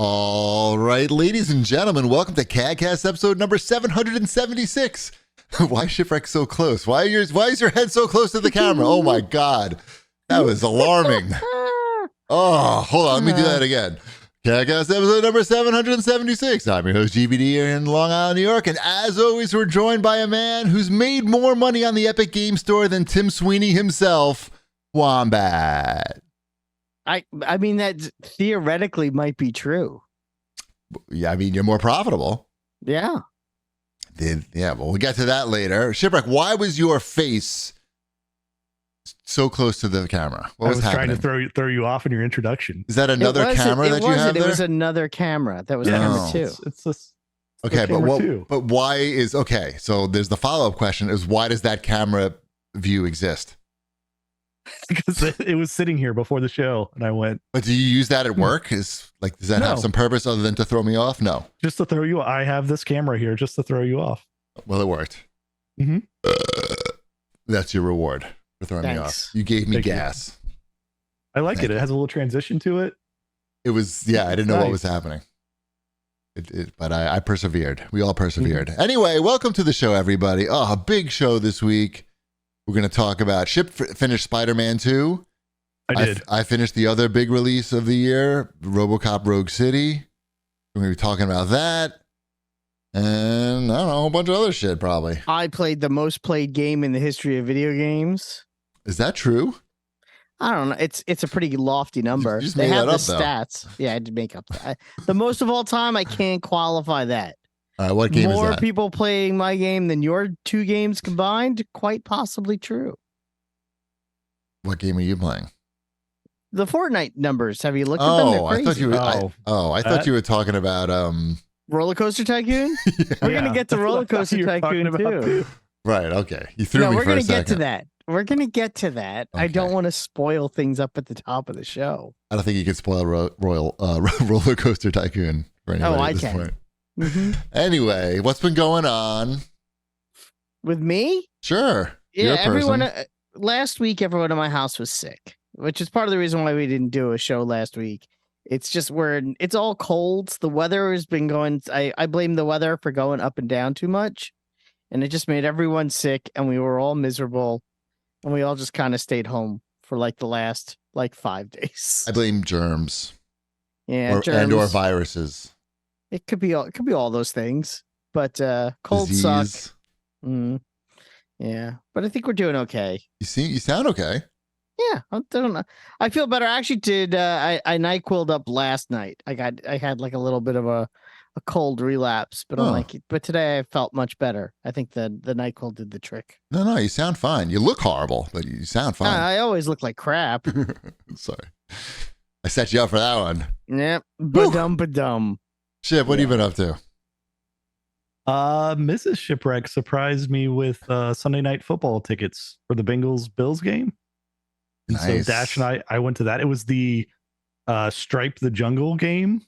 All right, ladies and gentlemen, welcome to CAGcast episode number 776. Why is Shipwreck so close? Why is your head so close to the camera? Oh my God, that was alarming. Oh, hold on, let me do that again. CAGcast episode number 776. I'm your host, CheapyD, here in Long Island, New York. And as always, we're joined by a man who's made more money on the Epic Game Store than Tim Sweeney himself, Wombat. I mean, that theoretically might be true. Yeah, I mean, you're more profitable. Yeah. Yeah, well, we'll get to that later. Shipwreck, why was your face so close to the camera? What was happening? Trying to throw you off in your introduction. Is that another camera that you have there? It was another camera. That was camera two. It's this. Okay, but why is, okay, so there's the follow-up question is why does that camera view exist? Because it was sitting here before the show, and I went. But do you use that at work? Does that have some purpose other than to throw me off? No. Just to throw you. I have this camera here just to throw you off. Well, it worked. Mm-hmm. That's your reward for throwing me off. You gave me Thank gas. You. I like it. It has a little transition to it. It was, yeah, I didn't know what was happening. But I persevered. We all persevered. Mm-hmm. Anyway, welcome to the show, everybody. Oh, a big show this week. We're going to talk about finished Spider-Man 2. I finished the other big release of the year, RoboCop Rogue City. We're going to be talking about that. And I don't know, a whole bunch of other shit probably. I played the most played game in the history of video games. Is that true? I don't know. It's a pretty lofty number. You just they made have that the up, stats. Though. Yeah, I did make up that. The most of all time, I can't qualify that. What game is that? More people playing my game than your two games combined? Quite possibly true. What game are you playing? The Fortnite numbers. Have you looked at them? They're crazy. I thought you were talking about Roller Coaster Tycoon? Yeah. We're going to get to Roller Coaster Tycoon too. Right, okay. You threw me for a second. We're going to get to that. We're going to get to that. Okay. I don't want to spoil things up at the top of the show. I don't think you could spoil Roller Coaster Tycoon for anybody at this point. Mm-hmm. Anyway, what's been going on? With me? Sure. Yeah, everyone. Last week, everyone in my house was sick, which is part of the reason why we didn't do a show last week. It's just it's all cold. The weather has been going. I blame the weather for going up and down too much, and it just made everyone sick, and we were all miserable, and we all just kind of stayed home for the last 5 days. I blame germs. Yeah, germs or viruses. It could be all those things, but cold suck. Yeah, but I think we're doing okay. You sound okay. Yeah, I don't know. I feel better. I actually did. I NyQuil'd up last night. I had a little bit of a cold relapse, but but today I felt much better. I think the NyQuil did the trick. No, you sound fine. You look horrible, but you sound fine. I always look like crap. Sorry, I set you up for that one. Yep. Ba-dum. Ship, what have you been up to? Mrs. Shipwreck surprised me with Sunday night football tickets for the Bengals-Bills game. And nice. So Dash and I went to that. It was the Stripe the Jungle game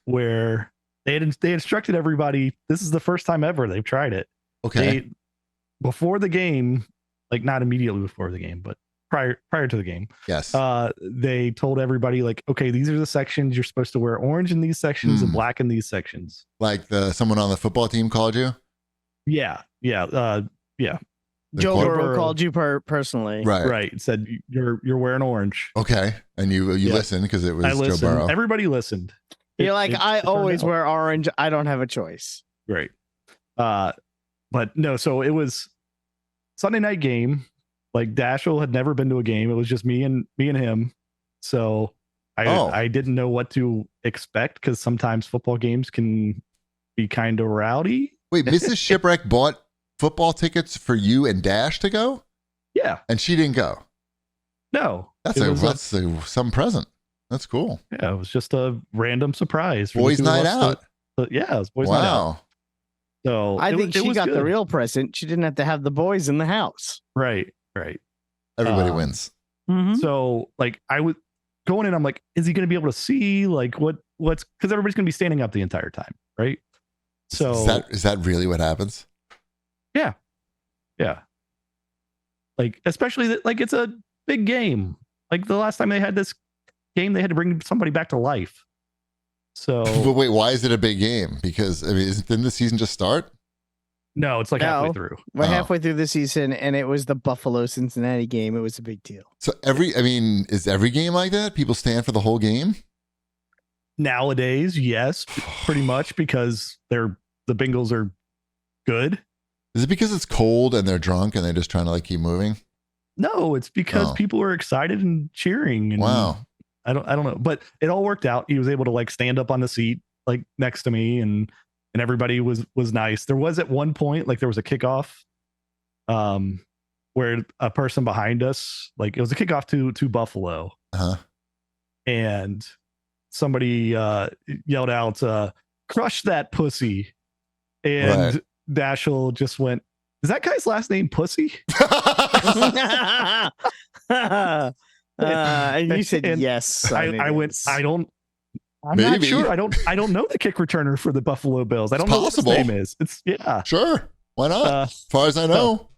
where they instructed everybody. This is the first time ever they've tried it. Okay. Before the game, not immediately before the game, but prior to the game. Yes. They told everybody okay, these are the sections you're supposed to wear orange in these sections and black in these sections. Like someone on the football team called you? Yeah. Joe Burrow called you personally. Right. It said you're wearing orange. Okay. And you listened because it was Joe Burrow. Everybody listened. You're I always wear orange. I don't have a choice. Great. But no, so it was Sunday night game. Dashel had never been to a game. It was just me and him. So I didn't know what to expect because sometimes football games can be kind of rowdy. Wait, Mrs. Shipwreck bought football tickets for you and Dash to go? Yeah. And she didn't go? No. That's some present. That's cool. Yeah, it was just a random surprise. Boys' night out. Yeah, it was boys' night out. So I think she got the real present. She didn't have to have the boys in the house. Right. Everybody wins. Mm-hmm. So I was going in, I'm is he going to be able to see what's because everybody's going to be standing up the entire time, right? So is that really what happens? Yeah. Especially that it's a big game. The last time they had this game, they had to bring somebody back to life. So, But wait, why is it a big game? Because I mean, didn't the season just start? no, it's like halfway through. We're halfway through the season, and it was the Buffalo Cincinnati game. It was a big deal. So is every game like that? People stand for the whole game? Nowadays, yes, pretty much, because the Bengals are good. Is it because it's cold and they're drunk and they're just trying to like keep moving? No, it's because people are excited and cheering. And wow. I don't know, but it all worked out. He was able to like stand up on the seat like next to me, and everybody was nice. There was at one point like there was a kickoff where a person behind us, like it was a kickoff to Buffalo. And somebody yelled out, "Crush that pussy." And Dashel just went, "Is that guy's last name Pussy?" And you said yes. I went, I'm not sure. I don't know the kick returner for the Buffalo Bills. I don't know what his name is. It's Sure. Why not? As far as I know.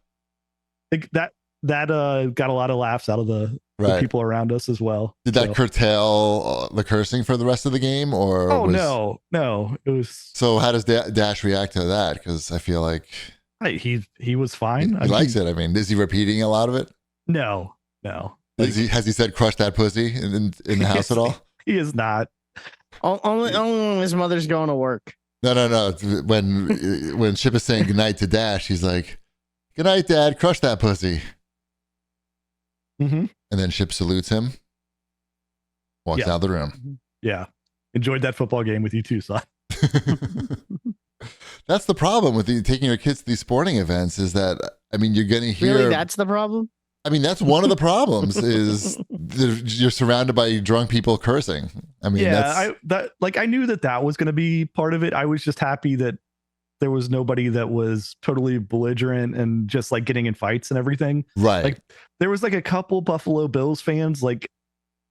That got a lot of laughs out of the people around us as well. Did that curtail the cursing for the rest of the game, or? Oh, no, it was. So how does Dash react to that? Because I feel like he was fine. He likes it. I mean, is he repeating a lot of it? No. Has he said "crush that pussy" in the house at all? He is not. Only when his mother's going to work. No. When Chip is saying goodnight to Dash, he's like, "Good night, Dad. Crush that pussy." Mm-hmm. And then Chip salutes him, walks out of the room. Yeah. Enjoyed that football game with you too, son. That's the problem with taking your kids to these sporting events is that, I mean, you're going to hear... Really? That's the problem? I mean, that's one of the problems is you're surrounded by drunk people cursing. I mean, I knew that was going to be part of it. I was just happy that there was nobody that was totally belligerent and just like getting in fights and everything. Right. Like there was like a couple Buffalo Bills fans, like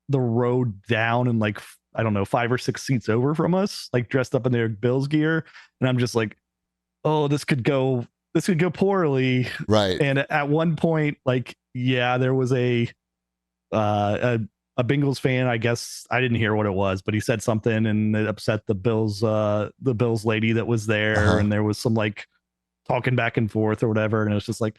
the road down and like, I don't know, 5 or 6 seats over from us, like dressed up in their Bills gear. And I'm just like, oh, this could go poorly. Right. And at one point, like, there was a Bengals fan. I guess I didn't hear what it was, but he said something and it upset the Bills lady that was there. And there was some like talking back and forth or whatever. And it was just like,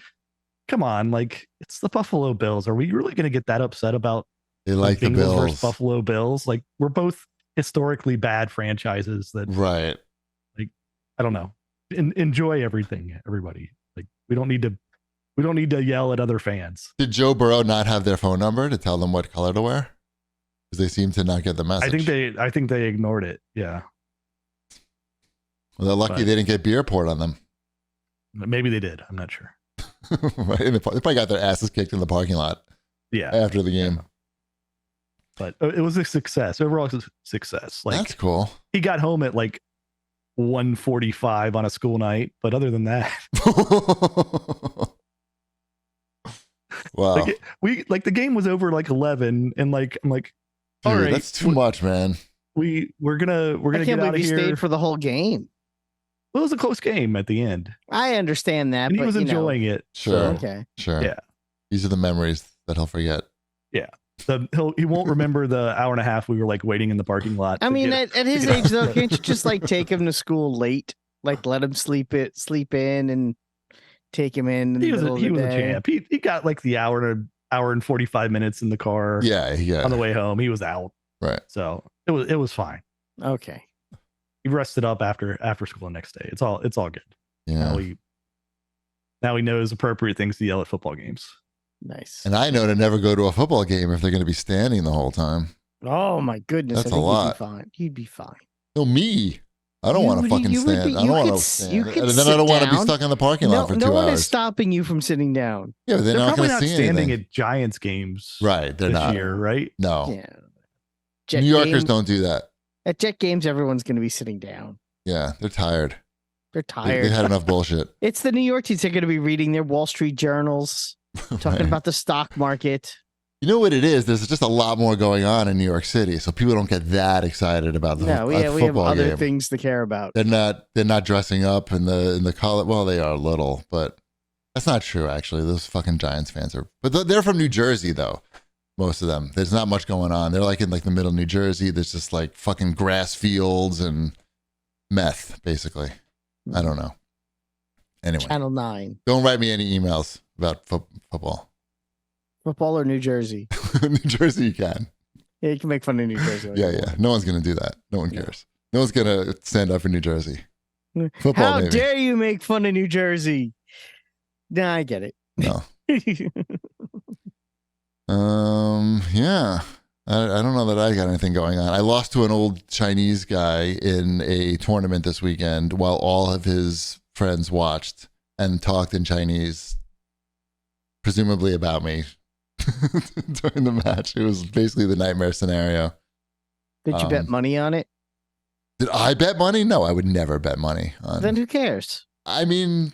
come on, like it's the Buffalo Bills. Are we really going to get that upset about they like the Bills versus Buffalo Bills? Like we're both historically bad franchises that, right. Like, I don't know. Enjoy everything, everybody. Like we don't need to yell at other fans. Did Joe Burrow not have their phone number to tell them what color to wear? Because they seem to not get the message. I think they ignored it. Yeah. Well, they're lucky they didn't get beer poured on them. Maybe they did. I'm not sure. Right. They probably got their asses kicked in the parking lot. Yeah. After the game. But it was a success. Overall success. Like that's cool. He got home at like 1:45 on a school night, but other than that, wow. Like the game was over like 11, and like I'm like, all right, that's too much, man. We're gonna get out of here. Stayed for the whole game. Well, it was a close game at the end. I understand that, and but he was enjoying it. Sure. So. Okay. Sure. Yeah. These are the memories that he'll forget. Yeah. He won't remember the hour and a half we were like waiting in the parking lot. I mean, at his age though, can't you just like take him to school late? Like let him sleep in and take him in. He was a champ. He got like the hour and 45 minutes in the car. Yeah. On the way home, he was out. Right. So it was fine. Okay. He rested up after school the next day. It's all good. Yeah. Now he knows appropriate things to yell at football games. Nice. And I know to never go to a football game if they're going to be standing the whole time. Oh my goodness. That's a lot. He'd be fine. No, me. I don't want to fucking stand. I don't want to stand. And then I don't want to be stuck in the parking lot for 2 hours. No one is stopping you from sitting down. Yeah, but they're not going to see anything. Standing at Giants games. Right. They're not. This year, right? No. Yeah. New Yorkers don't do that. At Jet games, everyone's going to be sitting down. Yeah, they're tired. They're tired. They had enough bullshit. It's the New York teams. They're going to be reading their Wall Street journals, talking about the stock market. You know what it is? There's just a lot more going on in New York City, so people don't get that excited about the football game. We have other things to care about. They're not dressing up in the color. Well, they are a little, but that's not true. Actually, those fucking Giants fans are. But they're from New Jersey, though. Most of them. There's not much going on. They're like in like the middle of New Jersey. There's just like fucking grass fields and meth, basically. I don't know. Anyway. Channel 9. Don't write me any emails about football. Football or New Jersey? New Jersey, you can. Yeah, you can make fun of New Jersey. Yeah. No one's going to do that. No one cares. No one's going to stand up for New Jersey. Football, How dare you make fun of New Jersey? Nah, I get it. No. Yeah. I don't know that I got anything going on. I lost to an old Chinese guy in a tournament this weekend while all of his friends watched and talked in Chinese, presumably about me during the match. It was basically the nightmare scenario. Did you bet money on it? Did I bet money? No, I would never bet money on. Then who cares? I mean,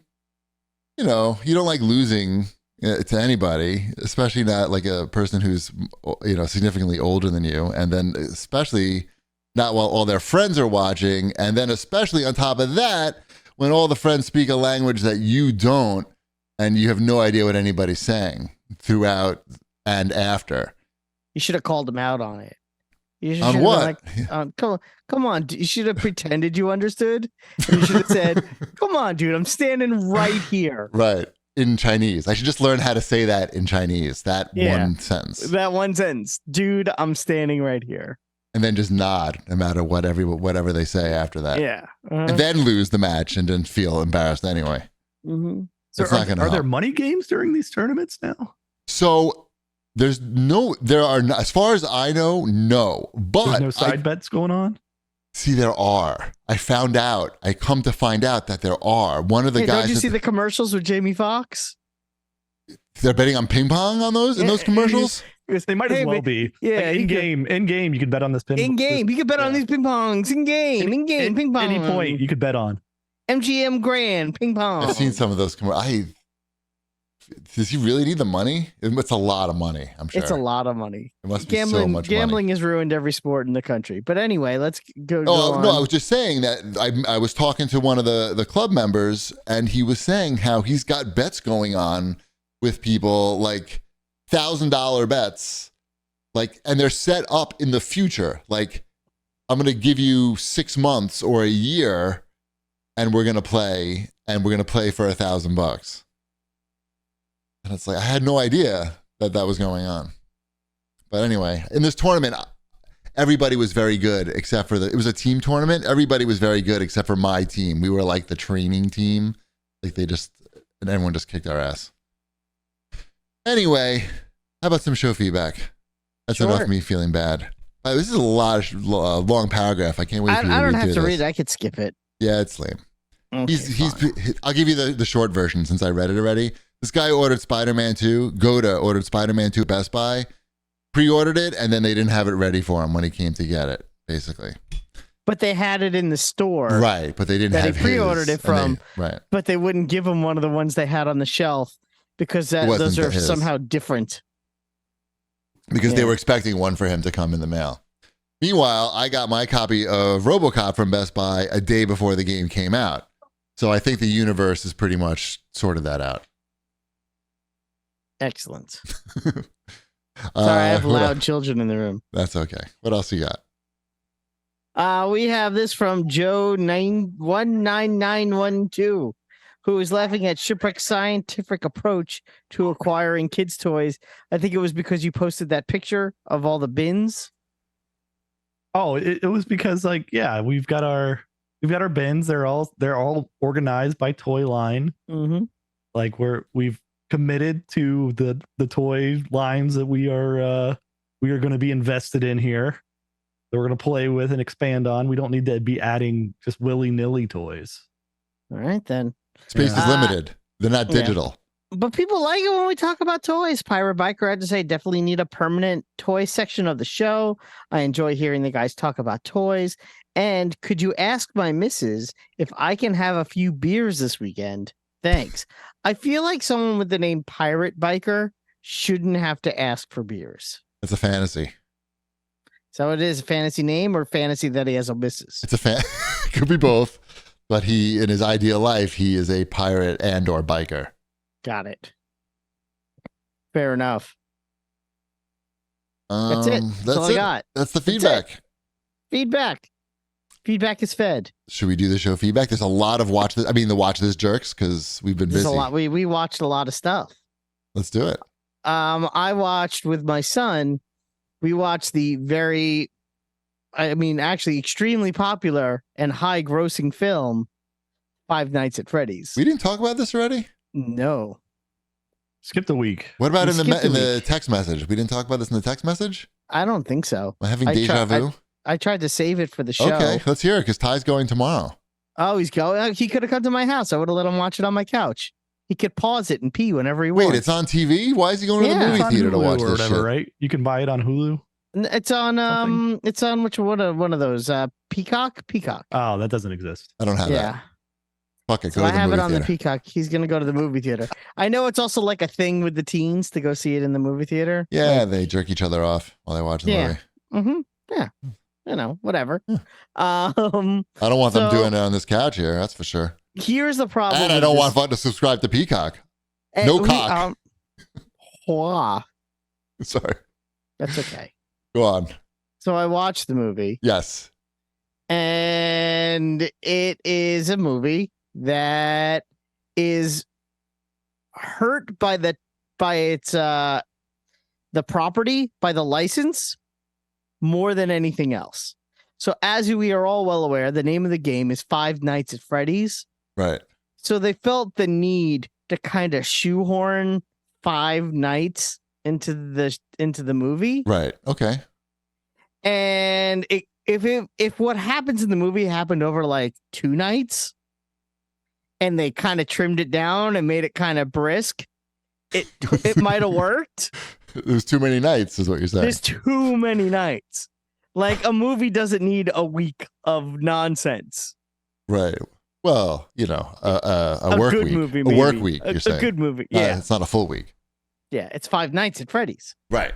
you know, you don't like losing to anybody, especially not like a person who's, you know, significantly older than you, and then especially not while all their friends are watching, and then especially on top of that, when all the friends speak a language that you don't, and you have no idea what anybody's saying throughout and after. You should have called them out on it. You on what? Like, come on. You should have pretended you understood. You should have said, "Come on, dude, I'm standing right here." Right. In Chinese. I should just learn how to say that in Chinese. That one sentence. That one sentence. Dude, I'm standing right here. And then just nod no matter whatever they say after that. Yeah. And then lose the match and then feel embarrassed anyway. Mm-hmm. So are there money games during these tournaments now? So there are not, as far as I know, no. But there's no side bets going on? See, there are. I come to find out that there are. One of the guys. Don't you see the commercials with Jamie Foxx? They're betting on ping pong on those in those commercials? They might as well be. Yeah, like in game, you could bet on this ping. In game, you could bet on these ping pongs. In game, ping pong. Any point you could bet on. MGM Grand ping pong. I've seen some of those commercials. Does he really need the money? It's a lot of money, I'm sure. It's a lot of money. It must be so much gambling money. Has ruined every sport in the country. But anyway, let's go. No, I was just saying that I was talking to one of the club members, and he was saying how he's got bets going on with people, like $1,000 bets, like, and they're set up in the future. Like, I'm going to give you 6 months or a year, and we're going to play for $1,000. And it's like, I had no idea that was going on. But anyway, in this tournament, everybody was very good except for it was a team tournament. Everybody was very good except for my team. We were like the training team. Like and everyone just kicked our ass. Anyway, how about some show feedback? That's enough of me feeling bad. This is a long paragraph. I can't wait for you to read. I don't have to this. read it. I could skip it. Yeah, it's lame. Okay, I'll give you the short version since I read it already. This guy ordered Spider-Man 2. Goda ordered Spider-Man 2 at Best Buy, pre-ordered it, and then they didn't have it ready for him when he came to get it, basically. But they had it in the store. Right, but they didn't have he pre-ordered it from. Right. But they wouldn't give him one of the ones they had on the shelf because those are somehow different. Because they were expecting one for him to come in the mail. Meanwhile, I got my copy of RoboCop from Best Buy a day before the game came out. So I think the universe has pretty much sorted that out. Excellent. Sorry, I have loud children in the room. That's okay. What else you got? We have this from Joe 19912, who is laughing at Shipwreck's scientific approach to acquiring kids' toys. I think it was because you posted that picture of all the bins. Oh, it was because we've got our bins. They're all organized by toy line. Mm-hmm. Like we've committed to the toy lines that we are going to be invested in here, that we're going to play with and expand on. We don't need to be adding just willy-nilly toys. All right, then. Space is limited. They're not digital. But people like it when we talk about toys. Pirate Biker had to say, definitely need a permanent toy section of the show. I enjoy hearing the guys talk about toys. And could you ask my missus if I can have a few beers this weekend? Thanks. I feel like someone with the name Pirate Biker shouldn't have to ask for beers. It's a fantasy. So it is a fantasy name or fantasy that he has a missus? It's a could be both. But in his ideal life, he is a pirate and or biker. Got it. Fair enough. That's it. That's all I got. That's the feedback. Feedback is fed. Should we do the show feedback? There's a lot of the watch this jerks because we've been busy. There's a lot. We watched a lot of stuff. Let's do it. I watched with my son. We watched the actually extremely popular and high grossing film, Five Nights at Freddy's. We didn't talk about this already? No. Skipped a week. What about in the text message? We didn't talk about this in the text message? I don't think so. Am I having deja vu? I tried to save it for the show. Okay, let's hear it because Ty's going tomorrow. Oh, he's going. He could have come to my house. I would have let him watch it on my couch. He could pause it and pee whenever he wants. Wait, it's on TV? Why is he going to the movie theater to watch this shit? Right? You can buy it on Hulu. It's on It's on one of those Peacock. Oh, that doesn't exist. I don't have that. Fuck it. So I have it on the Peacock. He's gonna go to the movie theater. I know it's also like a thing with the teens to go see it in the movie theater. Yeah, they jerk each other off while they watch the movie. Mm-hmm. Yeah. Whatever. I don't want them doing it on this couch here. That's for sure. Here's the problem. And I don't want fun to subscribe to Peacock. No cock. Sorry. That's okay. Go on. So I watched the movie. Yes. And it is a movie that is hurt by the property, by the license, more than anything else. So as we are all well aware, the name of the game is Five Nights at Freddy's. Right. So they felt the need to kind of shoehorn Five Nights into the movie. Right. Okay. And if what happens in the movie happened over like 2 nights, and they kind of trimmed it down and made it kind of brisk, it might have worked. There's too many nights, is what you're saying. There's too many nights. Like a movie doesn't need a week of nonsense. Right. Well, a work good week. Movie, a work week, you're saying. A good movie. Yeah. It's not a full week. Yeah, it's 5 nights at Freddy's. Right.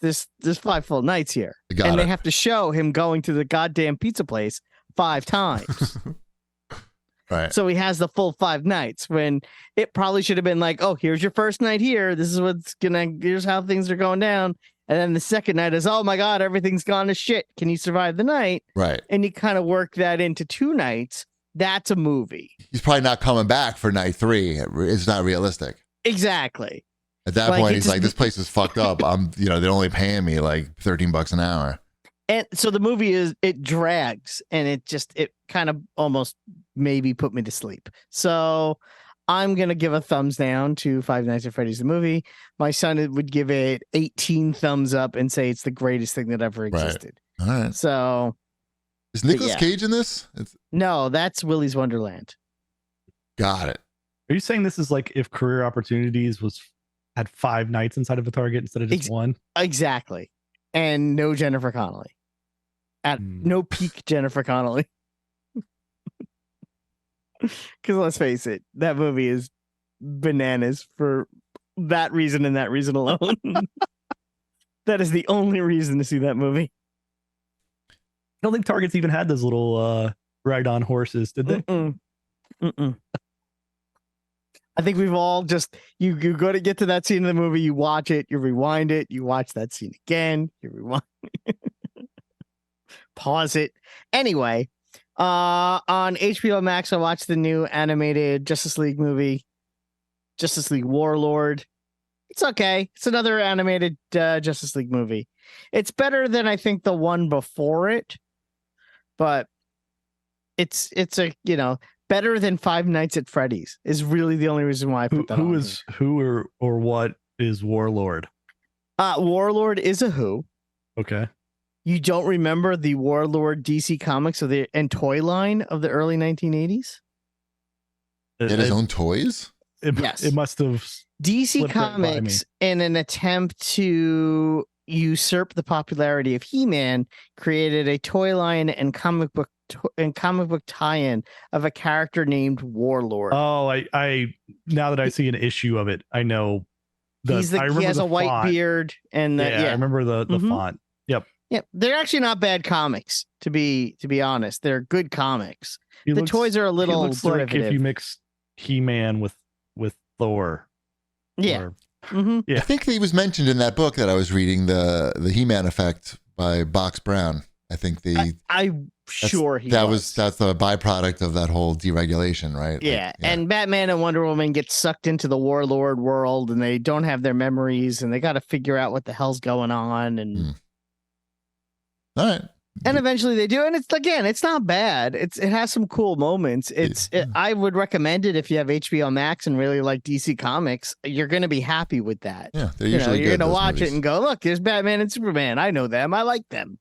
There's 5 full nights here. And they have to show him going to the goddamn pizza place 5 times. Right. So he has the full 5 nights when it probably should have been like, oh, here's your first night here. This is here's how things are going down. And then the second night is, oh my God, everything's gone to shit. Can you survive the night? Right. And you kind of work that into 2 nights. That's a movie. He's probably not coming back for night 3. It's not realistic. Exactly. At that point, he's like, this place is fucked up. They're only paying me like $13 an hour. And so the movie it drags, and it kind of almost maybe put me to sleep. So I'm going to give a thumbs down to Five Nights at Freddy's, the movie. My son would give it 18 thumbs up and say it's the greatest thing that ever existed. Right. All right. So is Nicolas Cage in this? No, that's Willy's Wonderland. Got it. Are you saying this is like if Career Opportunities had 5 nights inside of a Target instead of just 1? Exactly. And no Jennifer Connelly. No peak Jennifer Connelly. Because let's face it, that movie is bananas for that reason and that reason alone. That is the only reason to see that movie. I don't think Targets even had those little ride-on horses, did they? Mm-mm. I think we've all just you go to get to that scene in the movie, you watch it, you rewind it, you watch that scene again, you rewind, pause it. Anyway, on HBO Max, I watched the new animated Justice League movie, Justice League Warlord. It's okay. It's another animated Justice League movie. It's better than I think the one before it, but it's a better than Five Nights at Freddy's is really the only reason why I put that on. Who or what is Warlord? Warlord is a Who. Okay. You don't remember the Warlord DC Comics and toy line of the early 1980s? He had his own toys? Yes. It must have. DC Comics, in an attempt to usurp the popularity of He-Man, created a toy line and comic book tie-in of a character named Warlord. Oh, I now that I see an issue of it, I know. He has a white font. Beard, and I remember the font. Yep. Yeah, they're actually not bad comics, to be honest. They're good comics. Toys are a little derivative. Like if you mix He-Man with Thor. Yeah. Mm-hmm. Yeah. I think he was mentioned in that book that I was reading, the He-Man Effect by Box Brown. I think I'm sure that's a byproduct of that whole deregulation, right? Yeah. Like, And Batman and Wonder Woman get sucked into the Warlord world, and they don't have their memories, and they got to figure out what the hell's going on. And all right. And eventually they do, and it's not bad. It has some cool moments. I would recommend it if you have HBO Max and really like DC Comics. You're going to be happy with that. Yeah, they're usually you're good, going to watch movies. it and go, look, there's Batman and Superman. I know them. I like them.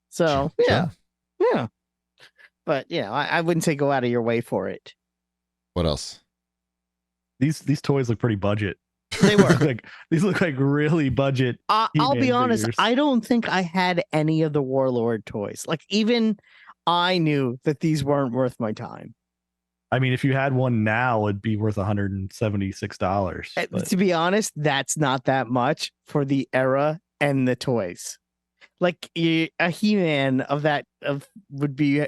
So Sure. yeah. But I wouldn't say go out of your way for it. What else? These toys look pretty budget. They were these look like really budget. I'll be honest. Figures. I don't think I had any of the Warlord toys. Like even I knew that these weren't worth my time. I mean, if you had one now, it'd be worth $176. To be honest, that's not that much for the era and the toys. Like a He-Man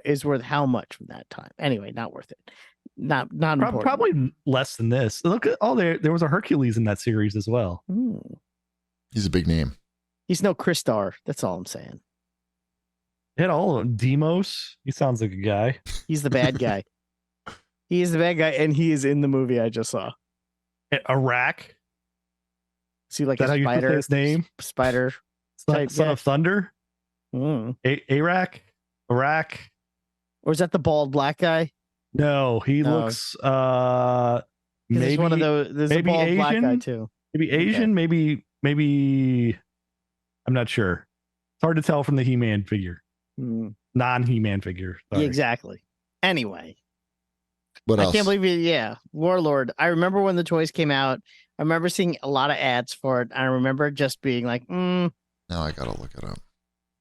is worth how much from that time? Anyway, not worth it. Not important. Probably less than this. Look at there was a Hercules in that series as well. He's a big name. He's no Crystar. That's all I'm saying. Hit all of them. Demos. He sounds like a guy. He's the bad guy. He is the bad guy, and he is in the movie I just saw. Iraq. See, like Is that a how you spider. say his name? Spider. Son of Thunder. Iraq. Or is that the bald black guy? No, he looks maybe one of those. There's a bald Asian, black guy too. Maybe Asian, maybe I'm not sure. It's hard to tell from the He-Man figure. Non-He-Man figure. Sorry. Exactly. Anyway. What else? I can't believe it. Warlord. I remember when the toys came out. I remember seeing a lot of ads for it. I remember just being like, Now I gotta look it up.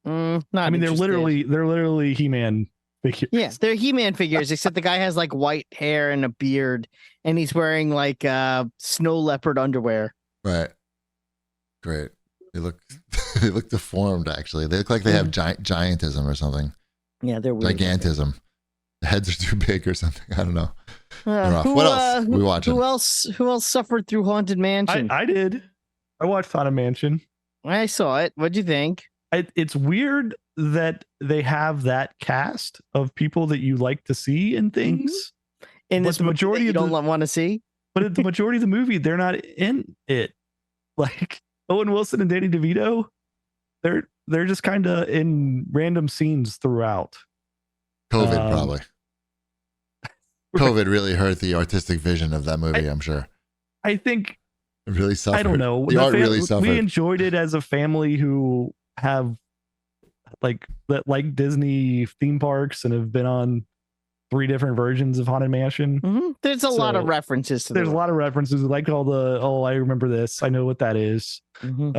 Not I mean, they're literally He-Man figures. Yeah, they're He-Man figures, except the guy has like white hair and a beard, and he's wearing like snow leopard underwear. Right. Great. They look deformed. Actually, they look like they have giantism or something. Yeah, they're weird. Gigantism. The heads are too big or something. I don't know. What else we watching? Who else suffered through Haunted Mansion? I did. I watched Haunted Mansion. I saw it. What'd you think? It's weird that they have that cast of people that you like to see in things. In this majority, you don't want to see. But at the majority of the movie, they're not in it. Like Owen Wilson and Danny DeVito, they're just kind of in random scenes throughout. COVID probably. COVID really hurt the artistic vision of that movie. I'm sure. I think it really suffered. I don't know. The art really suffered. We enjoyed it as a family who have like Disney theme parks and have been on 3 different versions of Haunted Mansion. There's a lot of references to There's a lot of references. We liked all the I remember this. I know what that is. We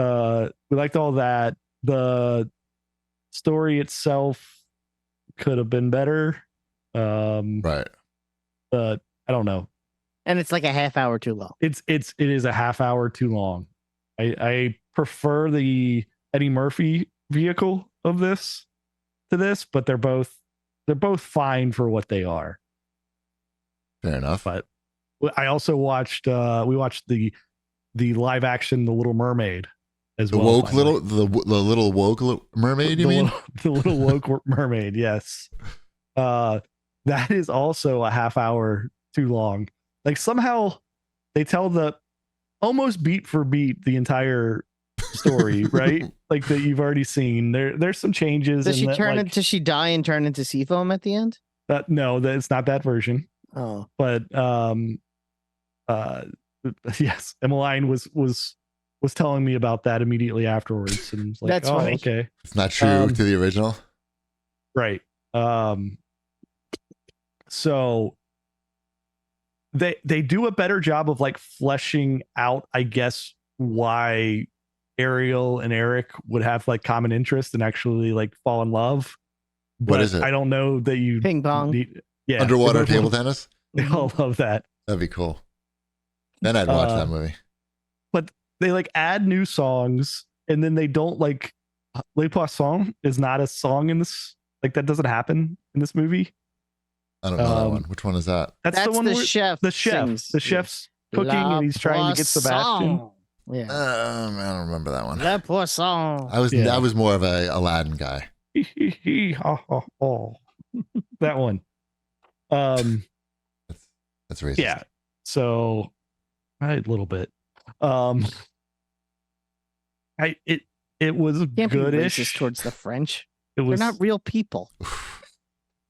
liked all that. The story itself could have been better. Right. But I don't know. And it's like a half hour too long. It is a half hour too long. I prefer the Eddie Murphy vehicle of this to this, but they're both fine for what they are. Fair enough. But I also watched we watched the live action The Little Mermaid as the well. The little woke mermaid, you mean? The little woke mermaid, yes. That is also a half hour too long. Like somehow they tell the almost beat for beat the entire story, right? Like that you've already seen. There's some changes. Does she die and turn into sea foam at the end? No, it's not that version. Oh. But yes, Emmeline was telling me about that immediately afterwards, and was like, that's funny. Okay. It's not true to the original. Right. So they do a better job of like fleshing out, I guess, why Ariel and Eric would have like common interest and actually like fall in love. What is it? I don't know that you ping pong. Underwater table tennis. They all love that. That'd be cool. Then I'd watch that movie. But they like add new songs, and then they don't like Les Poissons is not a song in this. Like that doesn't happen in this movie. I don't know that one. Which one is that? That's the one the where chef. The chef's cooking, and he's trying to get Sebastian. Yeah. I don't remember that one. Le Poisson. I was more of a Aladdin guy. That one. That's racist. Yeah. So a little bit. It was Can't be goodish racist towards the French. They're not real people.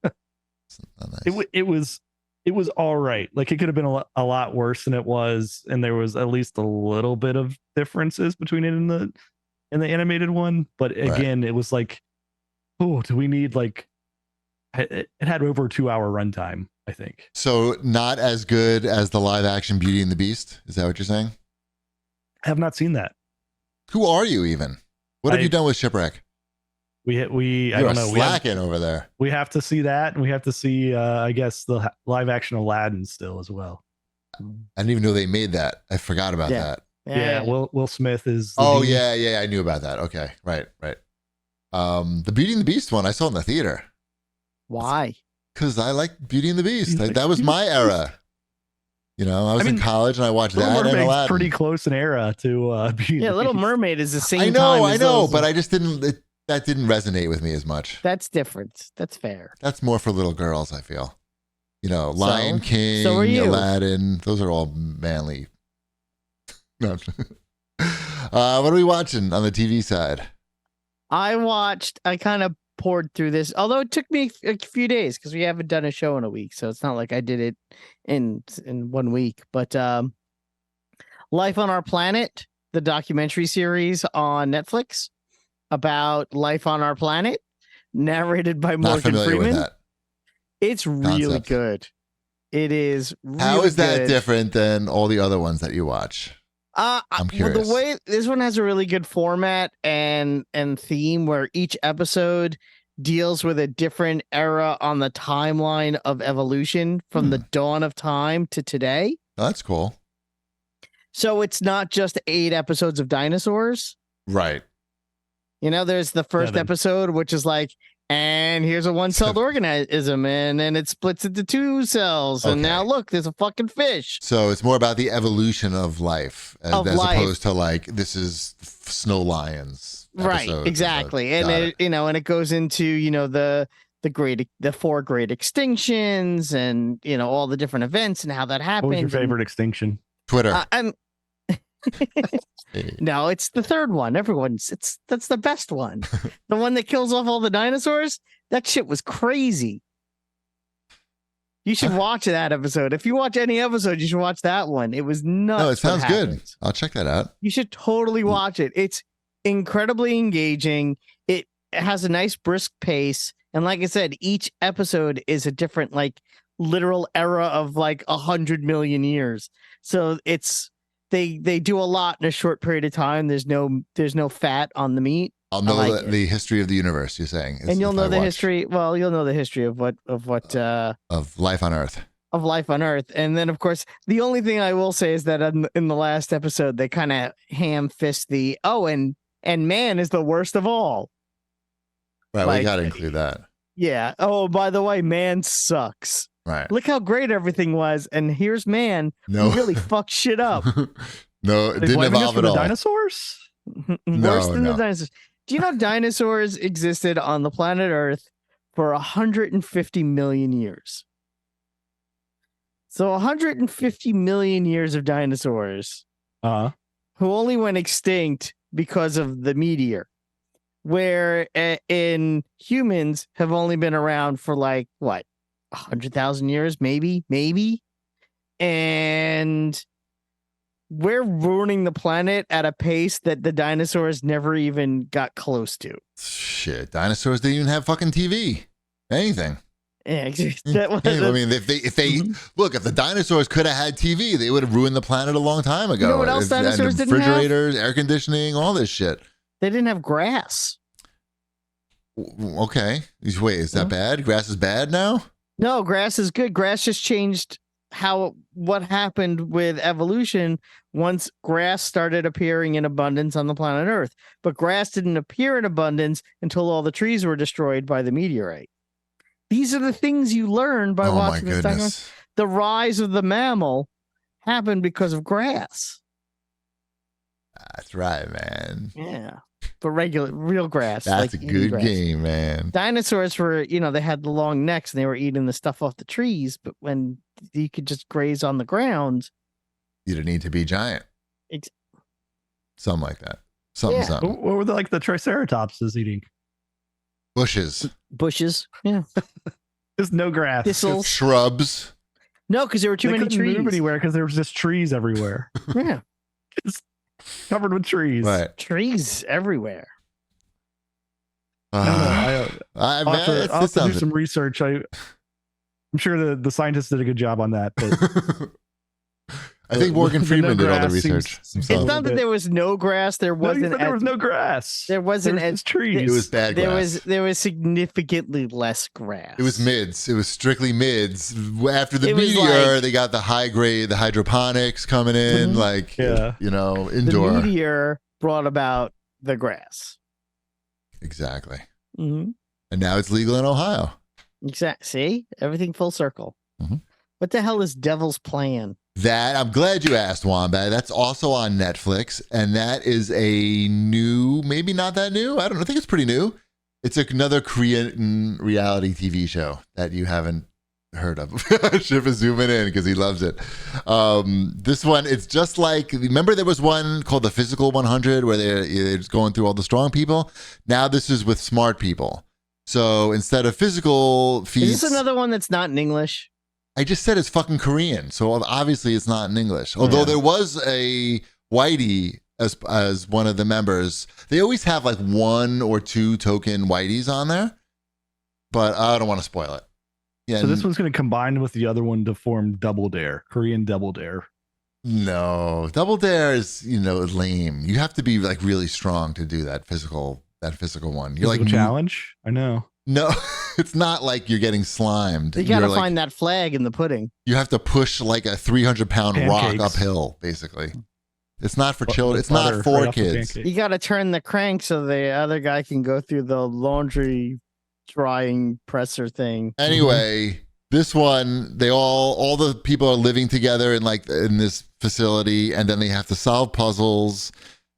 Nice. It was all right. Like it could have been a lot worse than it was, and there was at least a little bit of differences between it and the animated one. But again, It was like, oh, do we need like? It had over a 2-hour runtime, I think. So not as good as the live action Beauty and the Beast. Is that what you're saying? I have not seen that. Who are you even? What have you done with Shipwreck? I don't know. Slacking over there. We have to see that, and we have to see, I guess, the live action Aladdin still as well. I didn't even know they made that. I forgot about that. Yeah. Will Smith is. Yeah. I knew about that. Okay, right. The Beauty and the Beast one I saw in the theater. Why? Because I like Beauty and the Beast. That was my era. You know, I was in college and I watched Little that and Mermaid's Aladdin. pretty close in era to Beauty. Yeah, and the Little Beast. Mermaid is the same. I know, but I just didn't. That didn't resonate with me as much. That's different. That's fair. That's more for little girls, I feel. You know, Lion King, so are you. Aladdin. Those are all manly. No. What are we watching on the TV side? I kind of poured through this, although it took me a few days because we haven't done a show in a week, so it's not like I did it in 1 week. But Life on Our Planet, the documentary series on Netflix about life on our planet, narrated by Morgan Freeman. With that. It's really good. It is. Really How is that good. different than all the other ones that you watch? I'm curious. Well, the way this one has a really good format and theme, where each episode deals with a different era on the timeline of evolution from the dawn of time to today. Oh, that's cool. So it's not just 8 episodes of dinosaurs. Right. You know, there's the first episode, which is like, and here's a one-celled organism, and then it splits into 2 cells, and now look, there's a fucking fish. So it's more about the evolution of life as opposed to like, this is Snow Lions. Right, exactly. And it goes into, the 4 great extinctions, and all the different events and how that happened. What was your favorite extinction? Twitter. No, it's the 3rd one. That's the best one. The one that kills off all the dinosaurs. That shit was crazy. You should watch that episode. If you watch any episode, you should watch that one. It was nuts. No, it sounds good. I'll check that out. You should totally watch it. It's incredibly engaging. It has a nice brisk pace. And like I said, each episode is a different, like, literal era of like 100 million years. So they do a lot in a short period of time. There's no fat on the meat. I'll know the history of the universe, you're saying. And you'll know the history. Well, you'll know the history of life on Earth. Of life on Earth. And then, of course, the only thing I will say is that in the last episode, they kind of ham-fist and man is the worst of all. Right, we got to include that. Yeah. Oh, by the way, man sucks. Right. Look how great everything was, and here's man who really fucked shit up. No, it didn't evolve at all. Dinosaurs? Worse than the dinosaurs. Do you know dinosaurs existed on the planet Earth for 150 million years? So 150 million years of dinosaurs who only went extinct because of the meteor, where in humans have only been around for like, what, 100,000 years, maybe. And we're ruining the planet at a pace that the dinosaurs never even got close to. Shit, dinosaurs didn't even have fucking TV. Anything. Yeah, I mean, if they look, if the dinosaurs could have had TV, they would have ruined the planet a long time ago. You know what else dinosaurs didn't have? Refrigerators, air conditioning, all this shit. They didn't have grass. Okay. Wait, is that bad? Grass is bad now? No, grass is good. Grass just changed what happened with evolution once grass started appearing in abundance on the planet Earth. But grass didn't appear in abundance until all the trees were destroyed by the meteorite. These are the things you learn by watching this documentary. The rise of the mammal happened because of grass. That's right, man. Yeah. But real grass. That's like a good grass. game, man. Dinosaurs were, they had the long necks and they were eating the stuff off the trees, but when you could just graze on the ground. You didn't need to be giant. Something like that. Something. What were the Triceratops is eating? Bushes. Yeah. There's no grass. Thistles. Shrubs. No, because there were too many trees. Move anywhere because there was just trees everywhere. Yeah. It's covered with trees. Right. Trees everywhere. I'll have to do some research. I'm sure the scientists did a good job on that. But I think Morgan Freeman did all the research. It's not that there was no grass. There wasn't. There was no grass. There wasn't as trees. It was bad grass. There was significantly less grass. It was mids. It was strictly mids. After the meteor, they got the high grade, the hydroponics coming in, indoor. The meteor brought about the grass. Exactly. Mm-hmm. And now it's legal in Ohio. Exactly. See, everything full circle. Mm-hmm. What the hell is Devil's Plan? That, I'm glad you asked, Wombat. That's also on Netflix, and that is a new, maybe not that new. I don't know. I think it's pretty new. It's another Korean reality TV show that you haven't heard of. Ship is zooming in because he loves it. This one, it's just like, remember there was one called The Physical 100 where they're just going through all the strong people? Now this is with smart people. So instead of physical feats... Is this another one that's not in English? I just said it's fucking Korean, so obviously it's not in English. Although there was a Whitey as one of the members. They always have like 1 or 2 token Whiteys on there, but I don't want to spoil it. Yeah. So this one's going to combine with the other one to form Double Dare, Korean Double Dare. No, Double Dare is lame. You have to be like really strong to do that physical one. You're like challenge. I know. No, it's not like you're getting slimed. You got to find that flag in the pudding. You have to push like a 300-pound rock uphill, basically. It's not for children. It's not for kids. You got to turn the crank so the other guy can go through the laundry drying presser thing. Anyway, this one, all the people are living together in this facility, and then they have to solve puzzles.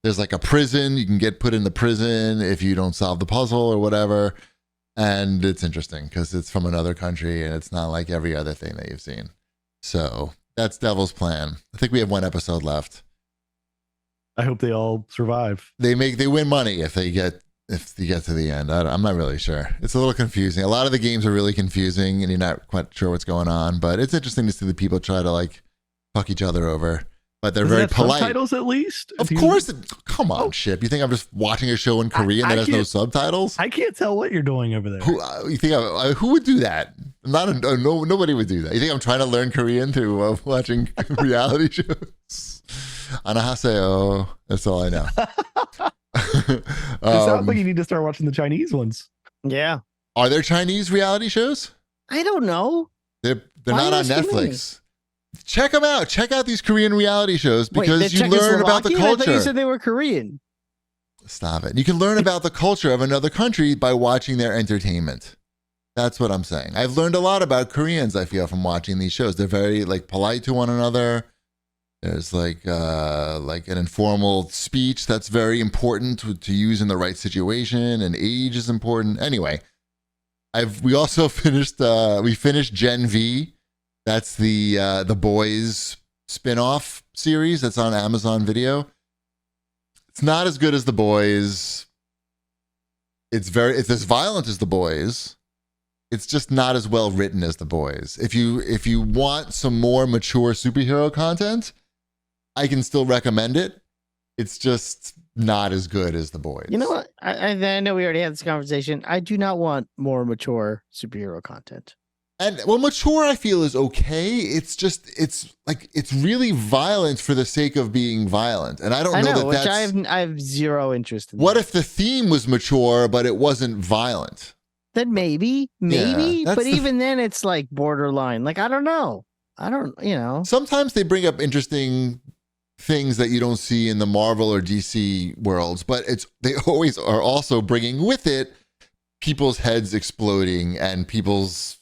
There's like a prison. You can get put in the prison if you don't solve the puzzle or whatever. And it's interesting because it's from another country and it's not like every other thing that you've seen. So that's Devil's Plan. I think we have 1 episode left. I hope they all survive. They win money if you get to the end. I'm not really sure. It's a little confusing. A lot of the games are really confusing and you're not quite sure what's going on. But it's interesting to see the people try to like fuck each other over. But they're very polite. Subtitles at least? Of course. Come on, Ship. You think I'm just watching a show in Korean that has no subtitles? I can't tell what you're doing over there. Who would do that? Nobody would do that. You think I'm trying to learn Korean through watching reality shows? Anahaseo. That's all I know. It sounds like you need to start watching the Chinese ones. Yeah. Are there Chinese reality shows? I don't know. They're not on Netflix. Check them out. Check out these Korean reality shows because you learn about the culture. I thought you said they were Korean. Stop it. You can learn about the culture of another country by watching their entertainment. That's what I'm saying. I've learned a lot about Koreans, I feel, from watching these shows. They're very polite to one another. There's like an informal speech that's very important to use in the right situation, and age is important. Anyway, we also finished Gen V. That's the Boys spin-off series that's on Amazon Video. It's not as good as The Boys. It's as violent as The Boys. It's just not as well written as The Boys. If you want some more mature superhero content, I can still recommend it. It's just not as good as The Boys. You know what? I know we already had this conversation. I do not want more mature superhero content. And mature I feel is okay. It's really violent for the sake of being violent. And I have zero interest in. What if the theme was mature, but it wasn't violent? Then maybe, but even then it's like borderline. Like, I don't know. Sometimes they bring up interesting things that you don't see in the Marvel or DC worlds, but they always are also bringing with it people's heads exploding and people's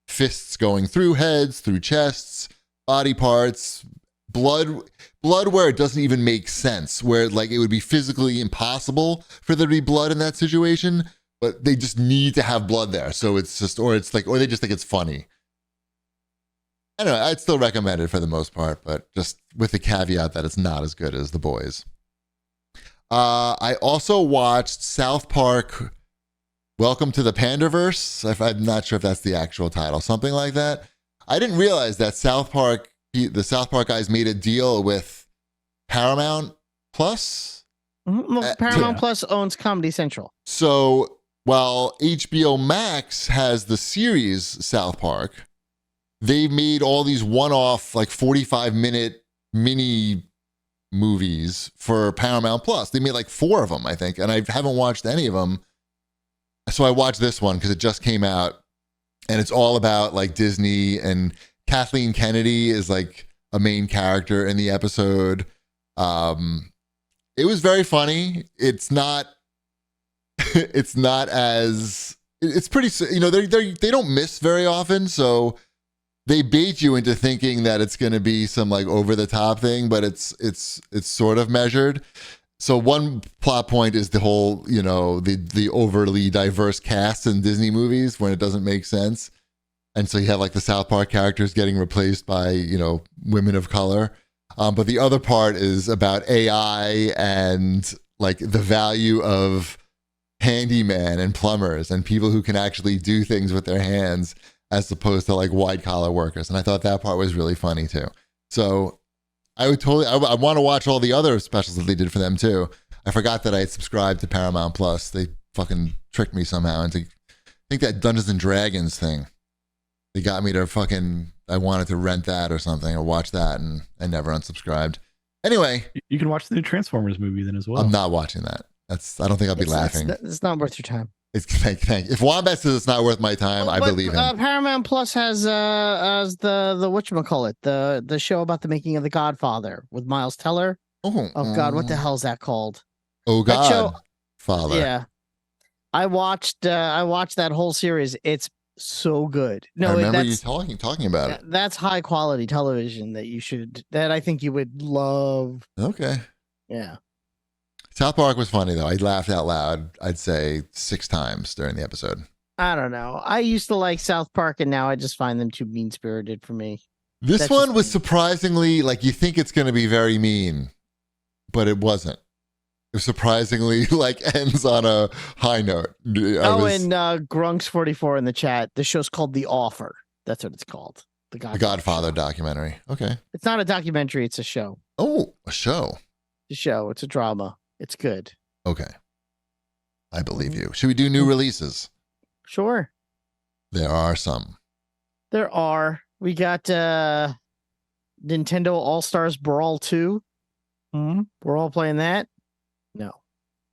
fists going through heads, through chests, body parts, blood where it doesn't even make sense, where like it would be physically impossible for there to be blood in that situation, but they just need to have blood there. So it's just, or they just think it's funny. I don't know. I'd still recommend it for the most part, but just with the caveat that it's not as good as The Boys. I also watched South Park Welcome to the Pandaverse. I'm not sure if that's the actual title, something like that. I didn't realize that the South Park guys made a deal with Paramount Plus. Well, Paramount Plus owns Comedy Central. So while HBO Max has the series South Park, they made all these one-off, like 45-minute mini movies for Paramount Plus. They made like 4 of them, I think, and I haven't watched any of them. So I watched this one because it just came out, and it's all about like Disney, and Kathleen Kennedy is like a main character in the episode. It was very funny. It's not as, it's pretty, you know, they don't miss very often, so they bait you into thinking that it's going to be some like over the top thing, but it's sort of measured. So one plot point is the whole, you know, the overly diverse cast in Disney movies when it doesn't make sense. And so you have like the South Park characters getting replaced by, you know, women of color. But the other part is about AI and like the value of handyman and plumbers and people who can actually do things with their hands as opposed to like white collar workers. And I thought that part was really funny too. So I want to watch all the other specials that they did for them too. I forgot that I had subscribed to Paramount Plus. They fucking tricked me somehow into, I think that Dungeons and Dragons thing. They got me to I wanted to rent that or something or watch that, and I never unsubscribed. Anyway. You can watch the new Transformers movie then as well. I'm not watching that. I don't think I'll be laughing. It's not worth your time. Thank you. If Wombat says it's not worth my time, I believe him. Paramount Plus has the whatchamacallit, the show about the making of The Godfather with Miles Teller. Oh God, what the hell is that called? Oh God, Father. Yeah, I watched that whole series. It's so good. No, I remember you talking about it. That's high quality television that I think you would love. Okay. Yeah. South Park was funny though. I laughed out loud, I'd say 6 times during the episode. I don't know. I used to like South Park, and now I just find them too mean-spirited for me. This one was surprisingly, like, you think it's going to be very mean, but it wasn't. It was surprisingly, like, ends on a high note. And Grunks44 in the chat, the show's called The Offer. That's what it's called. The Godfather documentary. Okay. It's not a documentary, it's a show. Oh, a show. It's a show. It's a drama. It's good. Okay. I believe you. Should we do new releases? Sure. There are some. There are. We got Nintendo All-Stars Brawl 2. We're all playing that? No.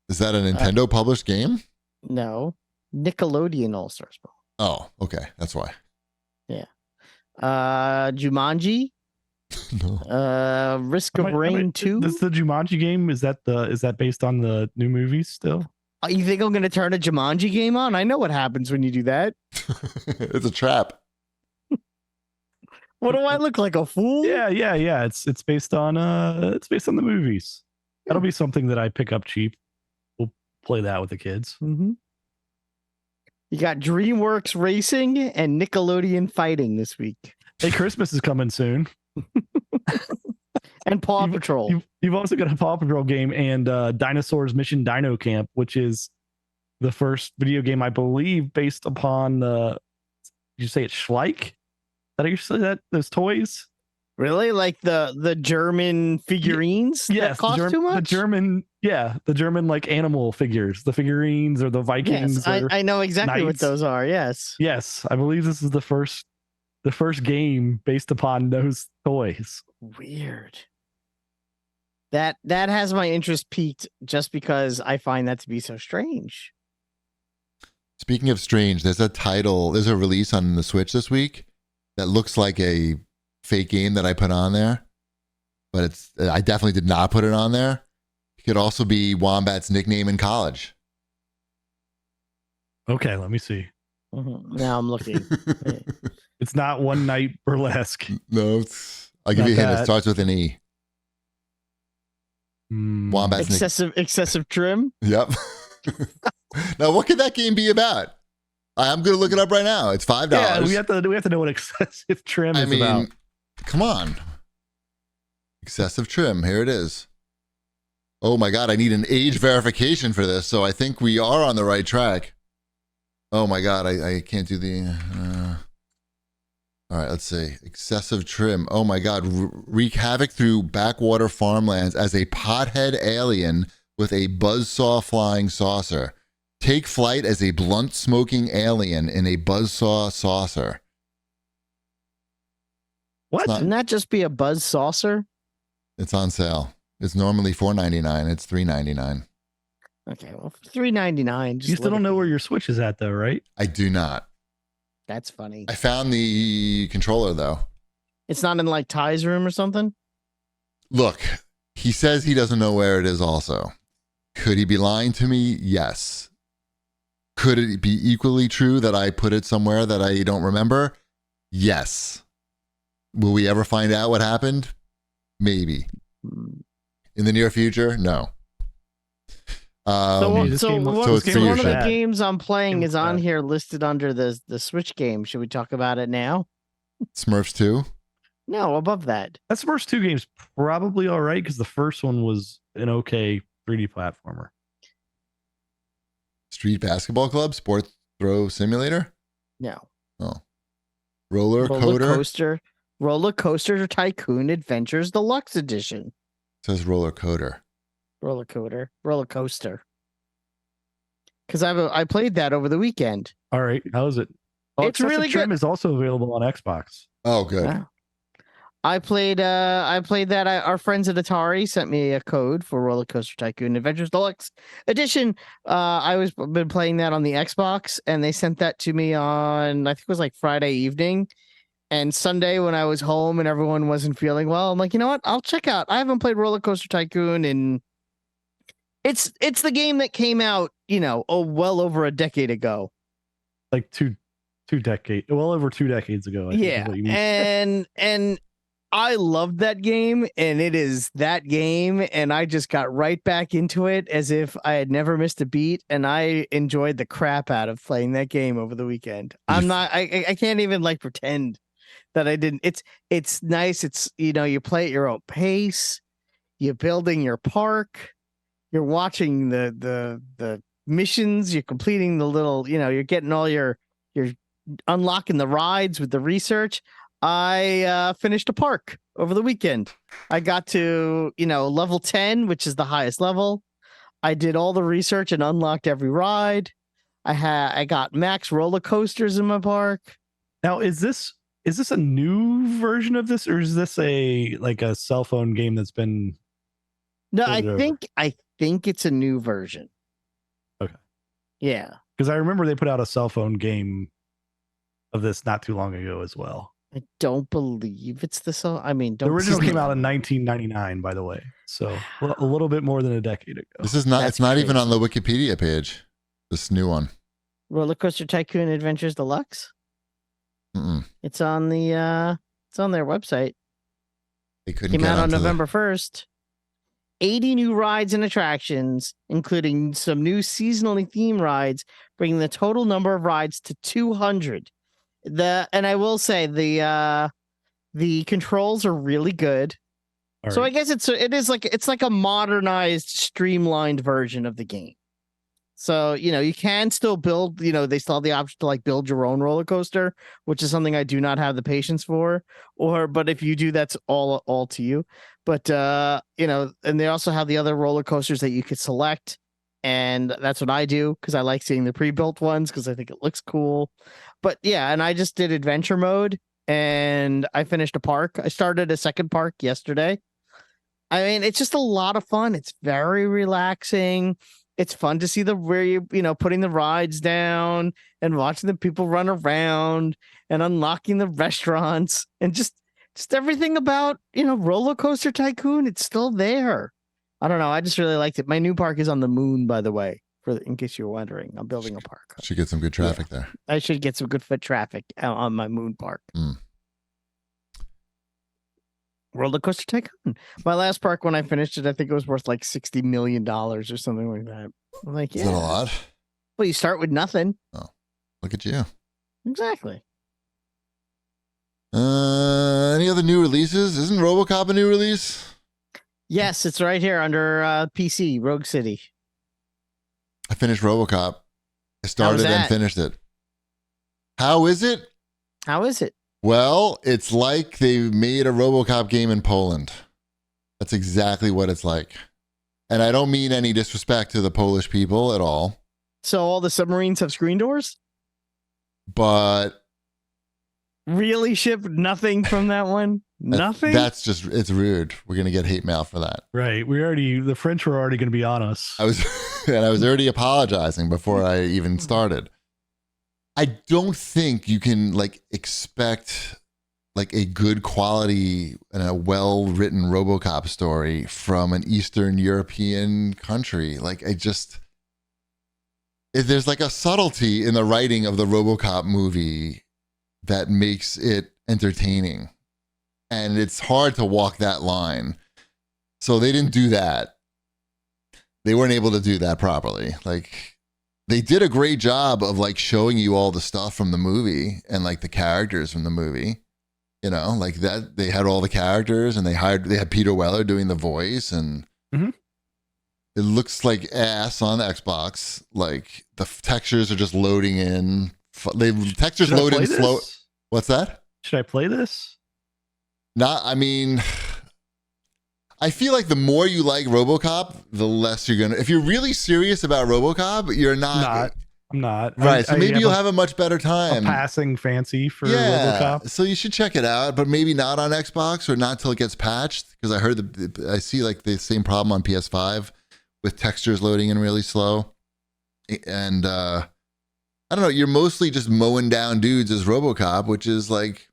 Is that a Nintendo published game? No. Nickelodeon All-Stars Brawl. Oh, okay. That's why. Yeah. Jumanji. No. Risk of Rain 2. This is the Jumanji game. Is that based on the new movies still? You think I'm going to turn a Jumanji game on? I know what happens when you do that. It's a trap. What do I look like, a fool? Yeah. It's based on the movies. That'll be something that I pick up cheap. We'll play that with the kids. Mm-hmm. You got DreamWorks Racing and Nickelodeon Fighting this week. Hey, Christmas is coming soon. And Paw Patrol. You've also got a Paw Patrol game and Dinosaurs Mission Dino Camp, which is the first video game, I believe, based upon did you say it's Schleich? Did I say that? Those toys? Really? Like the German figurines? Yes, that cost too much? The German like animal figures, the figurines or the Vikings. Yes, I know exactly what those are. Yes. Yes, I believe this is the first game based upon those toys. Weird. That has my interest piqued just because I find that to be so strange. Speaking of strange, there's a release on the Switch this week that looks like a fake game that I put on there, but I definitely did not put it on there. It could also be Wombat's nickname in college. Okay, let me see. Mm-hmm. Now I'm looking. It's not One Night Burlesque. No, I'll give Not you a hint. It that. starts with an E. Wombat's excessive trim. Yep. Now, what could that game be about? I'm going to look it up right now. It's $5. Yeah, we have to know what excessive trim is about. Come on. Excessive trim. Here it is. Oh my God, I need an age verification for this, so I think we are on the right track. Oh my God, I can't do the... all right, let's see. Excessive trim. Oh my God, wreak havoc through backwater farmlands as a pothead alien with a buzzsaw flying saucer. Take flight as a blunt smoking alien in a buzzsaw saucer. What? Wouldn't that just be a buzz saucer? It's on sale. It's normally $4.99. It's $3.99. Okay, well, $3.99. You still don't know where your Switch is at, though, right? I do not. That's funny. I found the controller, though. It's not in like Ty's room or something? Look, he says he doesn't know where it is also. Could he be lying to me? Yes. Could it be equally true that I put it somewhere that I don't remember? Yes. Will we ever find out what happened? Maybe. In the near future? No. So one of the Shed. games I'm playing is on here listed under the Switch game. Should we talk about it now? Smurfs 2? No, above that. That Smurfs 2 game's probably all right because the first one was an okay 3D platformer. Street Basketball Club? Sports Throw Simulator? No. Oh. Roller Coaster? Roller Coaster Tycoon Adventures Deluxe Edition. It says Roller Coaster. Roller Coaster. Because I played that over the weekend. All right, how is it? It's really Trim good. is also available on Xbox. Oh, good. Wow. I played that. Our friends at Atari sent me a code for Roller Coaster Tycoon Adventures Deluxe Edition. Been playing that on the Xbox, and they sent that to me on, I think it was like Friday evening. And Sunday when I was home and everyone wasn't feeling well, I'm like, you know what? I'll check out. I haven't played Roller Coaster Tycoon in... It's the game that came out, well over a decade ago. Like well over 2 decades ago. I think is what you mean. And I loved that game, and it is that game, and I just got right back into it as if I had never missed a beat, and I enjoyed the crap out of playing that game over the weekend. I can't even like pretend that I didn't. It's nice. It's, you play at your own pace. You're building your park. You're watching the missions. You're completing the little, you're getting all you're unlocking the rides with the research. I finished a park over the weekend. I got to, level 10, which is the highest level. I did all the research and unlocked every ride. I got max roller coasters in my park. Now, is this a new version of this, or is this a cell phone game that's been... No, I think it's a new version. Okay. Yeah. Because I remember they put out a cell phone game of this not too long ago as well. I don't believe it's the cell. I mean, the original came out in 1999, by the way. So a little bit more than a decade ago. This is not, it's not even on the Wikipedia page. This new one. Roller Coaster Tycoon Adventures Deluxe. It's on their website. They couldn't came out on November 1st. 80 new rides and attractions, including some new seasonally themed rides, bringing the total number of rides to 200. And I will say the controls are really good. All so right. I guess it's like a modernized, streamlined version of the game. So, you can still build, they still have the option to build your own roller coaster, which is something I do not have the patience for. But if you do, that's all to you. But, and they also have the other roller coasters that you could select. And that's what I do because I like seeing the pre-built ones because I think it looks cool. But yeah, and I just did adventure mode and I finished a park. I started a second park yesterday. I mean, it's just a lot of fun. It's very relaxing. It's fun to see where you putting the rides down and watching the people run around and unlocking the restaurants and just everything about, Roller Coaster Tycoon. It's still there. I don't know. I just really liked it. My new park is on the moon, by the way, in case you're wondering. I'm building a park. Should get some good traffic there. I should get some good foot traffic on my moon park. Roller Coaster Tycoon. My last park, when I finished it, I think it was worth like $60 million or something like that. I'm like, yeah. Is that a lot? Well, you start with nothing. Oh, look at you. Exactly. Any other new releases? Isn't RoboCop a new release? Yes, it's right here under PC, Rogue City. I finished RoboCop. I started and finished it. How is it? How is it? Well, it's like they made a RoboCop game in Poland. That's exactly what it's like. And I don't mean any disrespect to the Polish people at all. So all the submarines have screen doors? But really, Ship? Nothing from that one? Nothing? That's just, it's rude. We're going to get hate mail for that. Right. The French were already going to be on us. I was already apologizing before I even started. I don't think you can like expect like a good quality and a well-written RoboCop story from an Eastern European country. Like there's like a subtlety in the writing of the RoboCop movie that makes it entertaining. And it's hard to walk that line. So they didn't do that. They weren't able to do that properly. Like, they did a great job of like showing you all the stuff from the movie and like the characters from the movie. You know, like that they had all the characters and they had Peter Weller doing the voice, and it looks like ass on the Xbox. Like the textures are just loading in. Textures load in slow. What's that? Should I play this? I mean, I feel like the more you like RoboCop, the less you're gonna. If you're really serious about RoboCop, you're not. I'm not. Right. So maybe you'll have a much better time. A passing fancy for RoboCop. So you should check it out, but maybe not on Xbox or not till it gets patched. Because I heard I see like the same problem on PS5 with textures loading in really slow. And I don't know. You're mostly just mowing down dudes as RoboCop, which is like,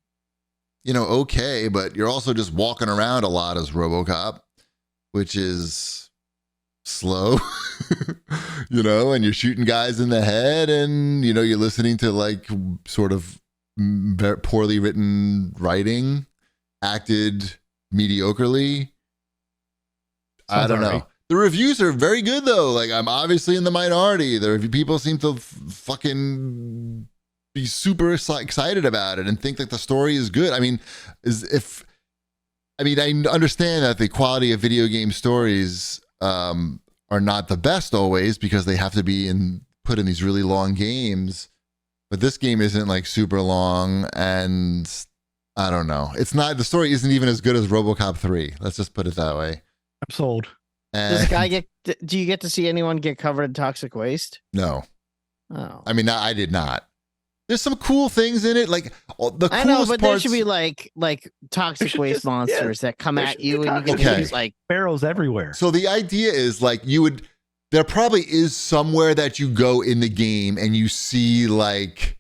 you know, okay, but you're also just walking around a lot as RoboCop, which is slow, you know, and you're shooting guys in the head, and, you know, you're listening to like sort of poorly written writing, acted mediocrely. I don't know. The reviews are very good though. Like, I'm obviously in the minority. The people seem to fucking be super excited about it and think that the story is good. I mean, I understand that the quality of video game stories are not the best always because they have to be put in these really long games, but this game isn't like super long, and I don't know. The story isn't even as good as RoboCop 3. Let's just put it that way. I'm sold. Do you get to see anyone get covered in toxic waste? No. Oh. I mean, I did not. There's some cool things in it, like the coolest I know, but parts. there should be like toxic waste monsters that come at you, and you can use like barrels everywhere. So the idea is like there probably is somewhere that you go in the game and you see like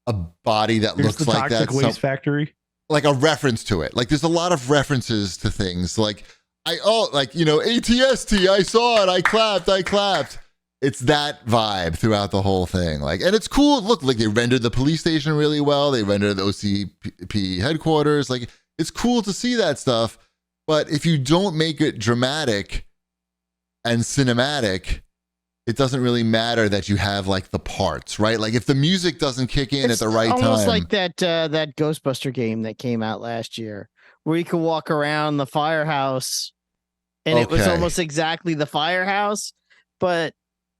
a body that looks like that. Toxic waste factory, like a reference to it. Like there's a lot of references to things. Like ATST. I saw it. I clapped. It's that vibe throughout the whole thing. Like, and it's cool. Look, like they rendered the police station really well. They rendered the OCP headquarters. Like, it's cool to see that stuff. But if you don't make it dramatic and cinematic, it doesn't really matter that you have like the parts, right? Like if the music doesn't kick in at the right time. It's almost like that Ghostbuster game that came out last year, where you could walk around the firehouse, and it was almost exactly the firehouse, but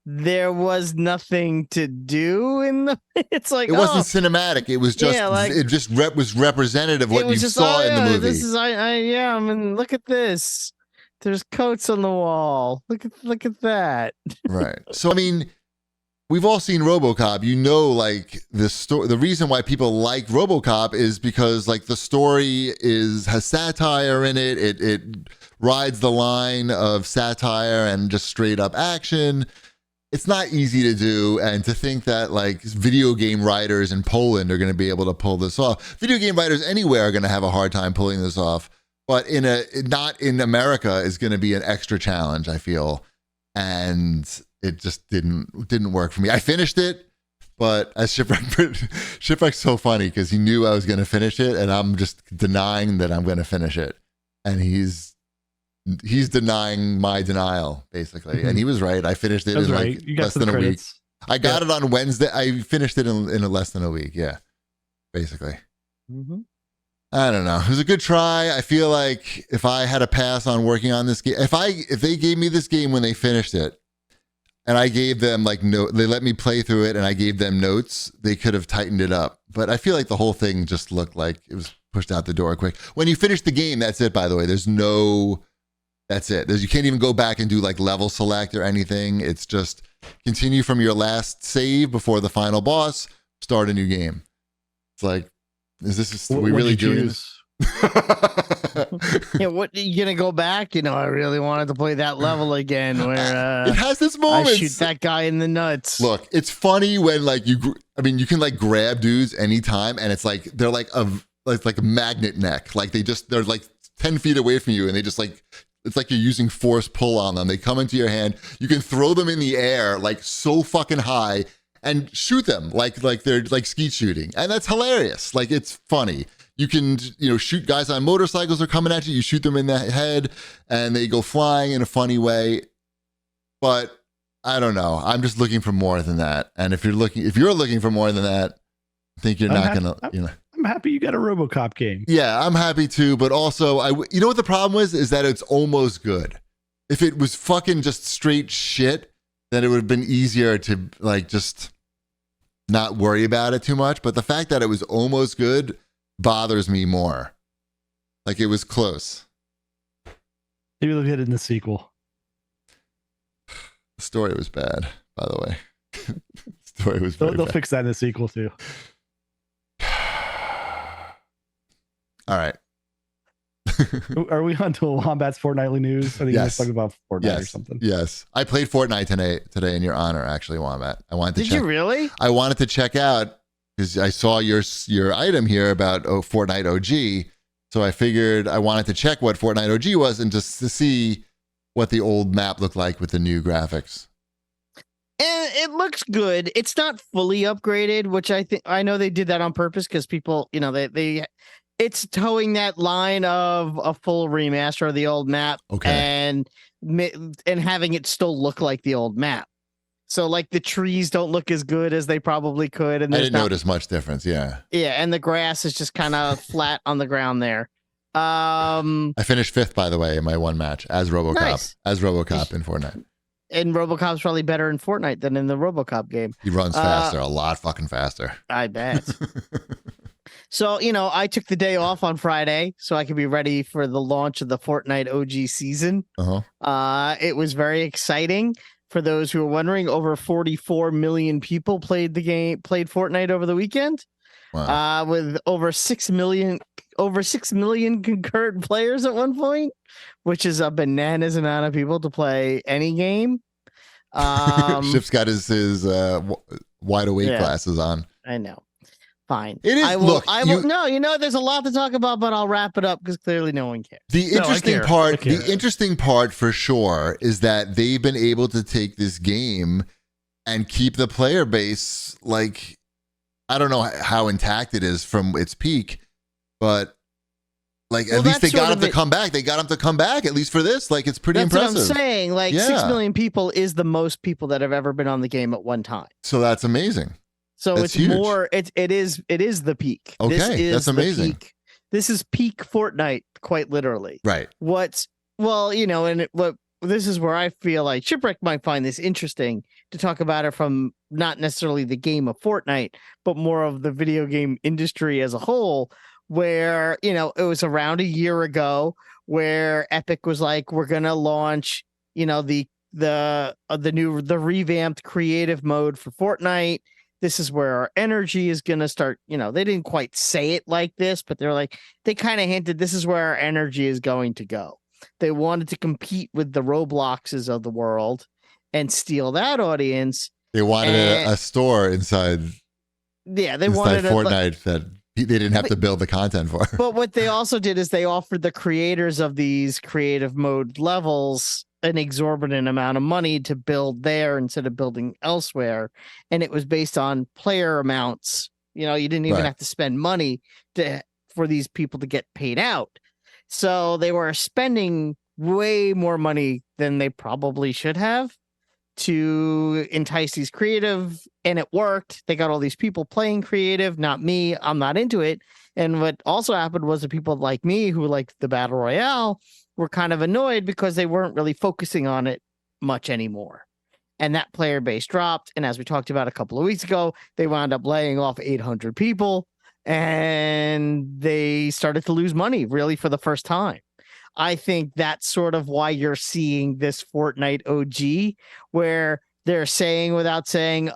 there was nothing to do in the. It's like it wasn't cinematic. It was just it just was representative of what you saw in the movie. This is I mean, look at this. There's coats on the wall. Look at that. Right. So I mean, we've all seen RoboCop. You know, like the story. The reason why people like RoboCop is because like the story has satire in it. It rides the line of satire and just straight up action. It's not easy to do, and to think that like video game writers in Poland are going to be able to pull this off. Video game writers anywhere are going to have a hard time pulling this off, but not in America is going to be an extra challenge, I feel, and it just didn't work for me. I finished it, but as Shipwreck's so funny because he knew I was going to finish it, and I'm just denying that I'm going to finish it. and he's denying my denial basically. And he was right. I finished it in like less than a week. I got it on Wednesday. I finished it in less than a week. Yeah, basically. Mm-hmm. I don't know. It was a good try. I feel like if I had a pass on working on this game, if they gave me this game when they finished it, and I gave them like they let me play through it, and I gave them notes, they could have tightened it up. But I feel like the whole thing just looked like it was pushed out the door quick. When you finish the game, that's it. By the way, that's it. You can't even go back and do like level select or anything. It's just continue from your last save before the final boss, start a new game. It's like, are we really doing this? Yeah, what you gonna go back? I really wanted to play that level again where it has this moment. I shoot that guy in the nuts. Look, it's funny when like you can like grab dudes anytime, and it's like they're like a magnet neck. Like they're like 10 feet away from you, and they just like, it's like you're using force pull on them. They come into your hand. You can throw them in the air like so fucking high and shoot them like they're like skeet shooting, and that's hilarious. Like it's funny. You can, shoot guys on motorcycles are coming at you. You shoot them in the head and they go flying in a funny way. But I don't know. I'm just looking for more than that. And if you're looking for more than that, I think you're not going to, I'm happy you got a RoboCop game. Yeah, I'm happy too. But also, you know what the problem is that it's almost good. If it was fucking just straight shit, then it would have been easier to like just not worry about it too much. But the fact that it was almost good bothers me more. Like it was close. Maybe they'll get it in the sequel. The story was bad, by the way. The story was very they'll bad. fix that in the sequel too. All right. Are we on to Wombat's Fortnightly news? I think Yes. you talking about Fortnite or something. Yes. I played Fortnite today in your honor, actually, Wombat. Did you really? I wanted to check out because I saw your item here about Fortnite OG. So I figured I wanted to check what Fortnite OG was and just to see what the old map looked like with the new graphics. And it looks good. It's not fully upgraded, which I know they did that on purpose because people, it's towing that line of a full remaster of the old map, and having it still look like the old map. So like the trees don't look as good as they probably could, and I didn't notice much difference. Yeah, and the grass is just kind of flat on the ground there. I finished 5th, by the way, in my one match as RoboCop. Nice. As RoboCop in Fortnite. And RoboCop's probably better in Fortnite than in the RoboCop game. He runs faster, a lot fucking faster. I bet. So, I took the day off on Friday so I could be ready for the launch of the Fortnite OG season. It was very exciting. For those who are wondering, over 44 million people played Fortnite over the weekend. Wow. With over 6 million concurrent players at one point, which is a bananas amount of people to play any game. Ship's got his wide awake glasses on. I know. Fine. It is. There's a lot to talk about, but I'll wrap it up because clearly no one cares. The interesting part for sure is that they've been able to take this game and keep the player base like, I don't know how intact it is from its peak, but like at least they got him to come back. They got him to come back at least for this. Like it's pretty impressive. That's what I'm saying. Like 6 million people is the most people that have ever been on the game at one time. So that's amazing. So that's it's huge. more. It is the peak. Okay, that's amazing. This is peak Fortnite, quite literally. Right. This is where I feel like Shipwreck might find this interesting to talk about it from not necessarily the game of Fortnite, but more of the video game industry as a whole, where, it was around a year ago where Epic was like, we're going to launch, the revamped creative mode for Fortnite. This is where our energy is going to start. They didn't quite say it like this, but they kind of hinted this is where our energy is going to go. They wanted to compete with the Robloxes of the world and steal that audience. They wanted a store inside. Yeah, they wanted Fortnite that they didn't have to build the content for. But what they also did is they offered the creators of these creative mode levels an exorbitant amount of money to build there instead of building elsewhere. And it was based on player amounts. You didn't even have to spend money for these people to get paid out. So they were spending way more money than they probably should have to entice these creative, and it worked. They got all these people playing creative, not me. I'm not into it. And what also happened was that people like me who liked the Battle Royale were kind of annoyed because they weren't really focusing on it much anymore. And that player base dropped. And as we talked about a couple of weeks ago, they wound up laying off 800 people and they started to lose money really for the first time. I think that's sort of why you're seeing this Fortnite OG, where they're saying without saying,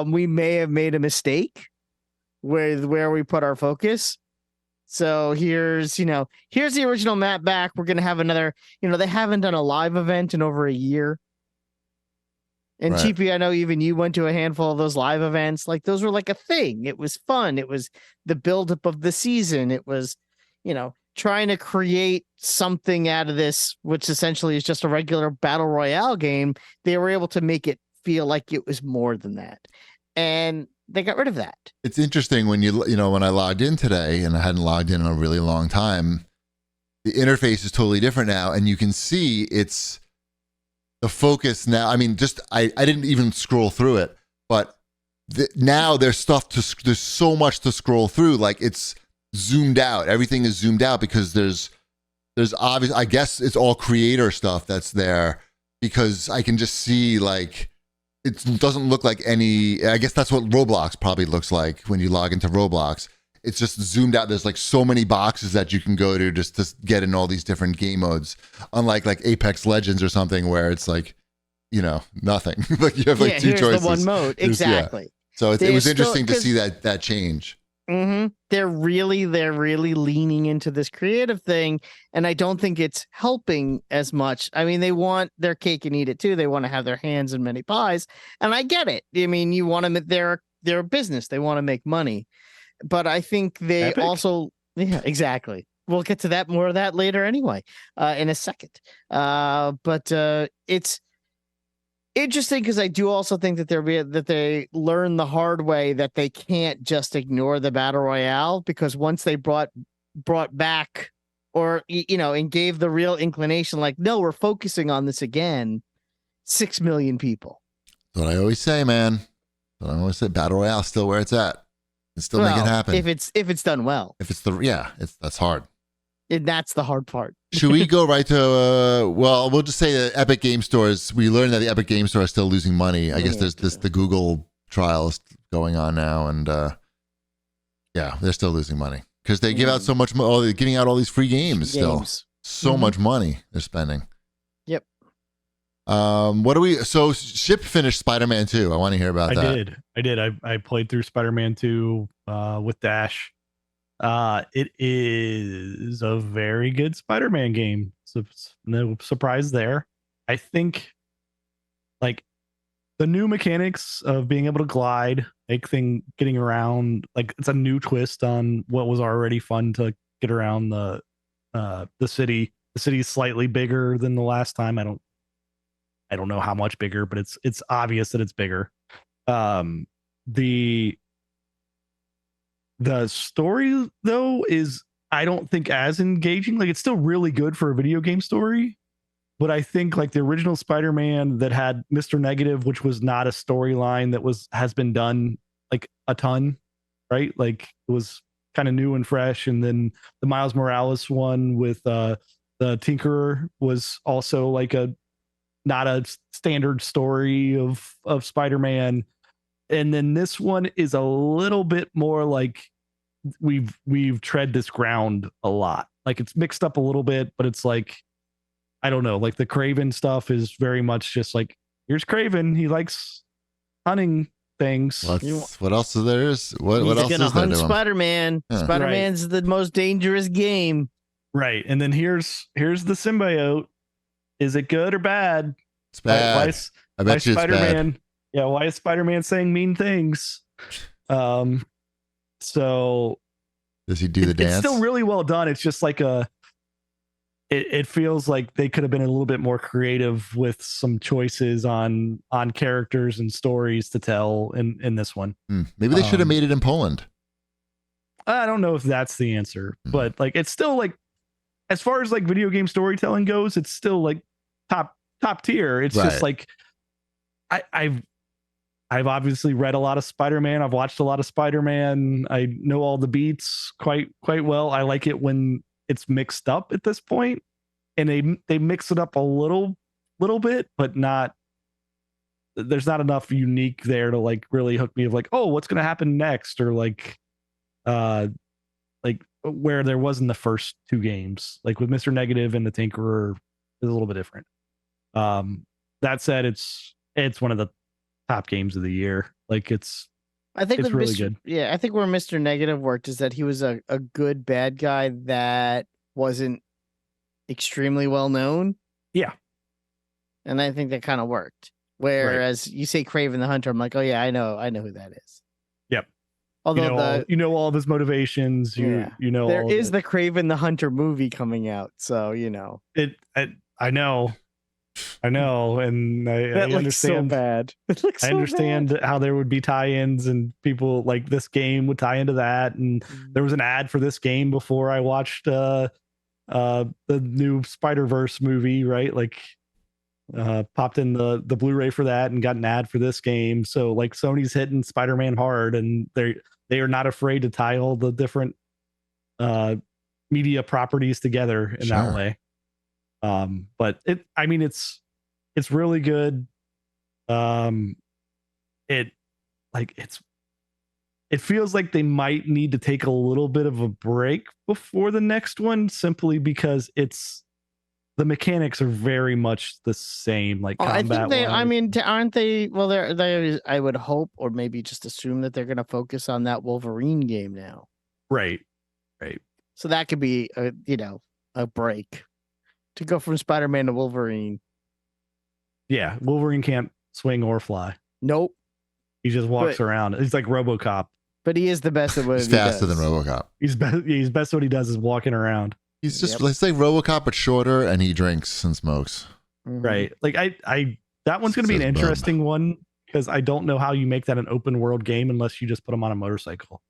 we may have made a mistake with where we put our focus. So here's the original map back. We're going to have another, they haven't done a live event in over a year. And right. Cheapy, I know even you went to a handful of those live events. Like those were like a thing. It was fun. It was the buildup of the season. It was, trying to create something out of this, which essentially is just a regular battle royale game. They were able to make it feel like it was more than that. And they got rid of that. It's interesting when when I logged in today, and I hadn't logged in a really long time, the interface is totally different now. And you can see it's the focus now. I mean, I didn't even scroll through it, but now there's so much to scroll through. Like it's zoomed out. Everything is zoomed out because there's obvious, I guess it's all creator stuff that's there, because I can just see like it doesn't look like any, I guess that's what Roblox probably looks like when you log into Roblox. It's just zoomed out. There's like so many boxes that you can go to just to get in all these different game modes, unlike like Apex Legends or something where it's like, nothing. Like you have like two choices. The one mode. Exactly. Yeah. So it was interesting to see that change. Mm-hmm. They're really leaning into this creative thing, and I don't think it's helping as much. I mean, they want their cake and eat it too. They want to have their hands in many pies, and I get it. I mean, you want to, they're a business. They want to make money, but I think they also, yeah, exactly. We'll get to more of that later anyway, in a second. But it's interesting because I do also think that they learn the hard way that they can't just ignore the battle royale, because once they brought back or and gave the real inclination, like, no, we're focusing on this again, 6 million people. That's what I always say, man. Battle royale is still where it's at. It's still make it happen if it's done well. If it's that's hard. And that's the hard part. Should we go right to, we'll just say that Epic Game Stores, we learned that the Epic Game Store is still losing money. I guess there's the Google trials going on now. And they're still losing money because they give out so much money. They're giving out all these free games still. So much money they're spending. Yep. So Ship finished Spider-Man 2. I want to hear about that. I did. I played through Spider-Man 2 with Dash. It is a very good Spider-Man game. So no surprise there. I think like the new mechanics of being able to glide, getting around, like it's a new twist on what was already fun to get around the city. The city is slightly bigger than the last time. I don't know how much bigger, but it's obvious that it's bigger. The story, though, is, I don't think, as engaging. Like, it's still really good for a video game story, but I think like the original Spider-Man that had Mr. Negative, which was not a storyline that has been done like a ton, right? Like it was kind of new and fresh, and then the Miles Morales one with the Tinkerer was also like not a standard story of Spider-Man. And then this one is a little bit more like we've tread this ground a lot. Like it's mixed up a little bit, but it's like, I don't know, like the Craven stuff is very much just like, here's Craven. He likes hunting things. What else is there? What else is there? Hunt Spider-Man. Yeah. Spider-Man's the most dangerous game. Right. And then here's the symbiote. Is it good or bad? It's bad. I bet you it's bad. Yeah, why is Spider-Man saying mean things? So does he do the dance? It's still really well done. It's just like it feels like they could have been a little bit more creative with some choices on characters and stories to tell in this one. Maybe they should have made it in Poland. I don't know if that's the answer, but like it's still like as far as like video game storytelling goes, it's still like top tier. It's just like I've obviously read a lot of Spider-Man. I've watched a lot of Spider-Man. I know all the beats quite well. I like it when it's mixed up at this point, and they mix it up a little bit, but not. There's not enough unique there to like really hook me of like, oh, what's going to happen next, or like where there was in the first two games, like with Mr. Negative and the Tinkerer is a little bit different. That said, it's one of the top games of the year. Like I think it's really good. Yeah, I think where Mr. Negative worked is that he was a good bad guy that wasn't extremely well known. Yeah. And I think that kind of worked. Whereas you say Kraven the Hunter, I'm like, oh yeah, I know who that is. Yep. Although you know all of his motivations. You know there is the Kraven the Hunter movie coming out, so you know it. I know, and I looks understand. So bad. It looks so I understand bad. how there would be tie-ins and people like this game would tie into that, and there was an ad for this game before I watched the new Spider-Verse movie, right? Like. Popped in the Blu-ray for that and got an ad for this game. So like Sony's hitting Spider-Man hard, and they are not afraid to tie all the different media properties together in that way. But it's really good. It feels like they might need to take a little bit of a break before the next one, simply because the mechanics are very much the same, like combat. Aren't they? Well, they. I would hope, or maybe just assume that they're going to focus on that Wolverine game now. Right. So that could be a break to go from Spider-Man to Wolverine. Yeah, Wolverine can't swing or fly. Nope. He just walks around. He's like RoboCop. But he is the best at what he's faster than RoboCop. He's best at what he does is walking around. He's just let's say RoboCop but shorter, and he drinks and smokes. Right. Like I that one's going to be an interesting one, because I don't know how you make that an open world game unless you just put him on a motorcycle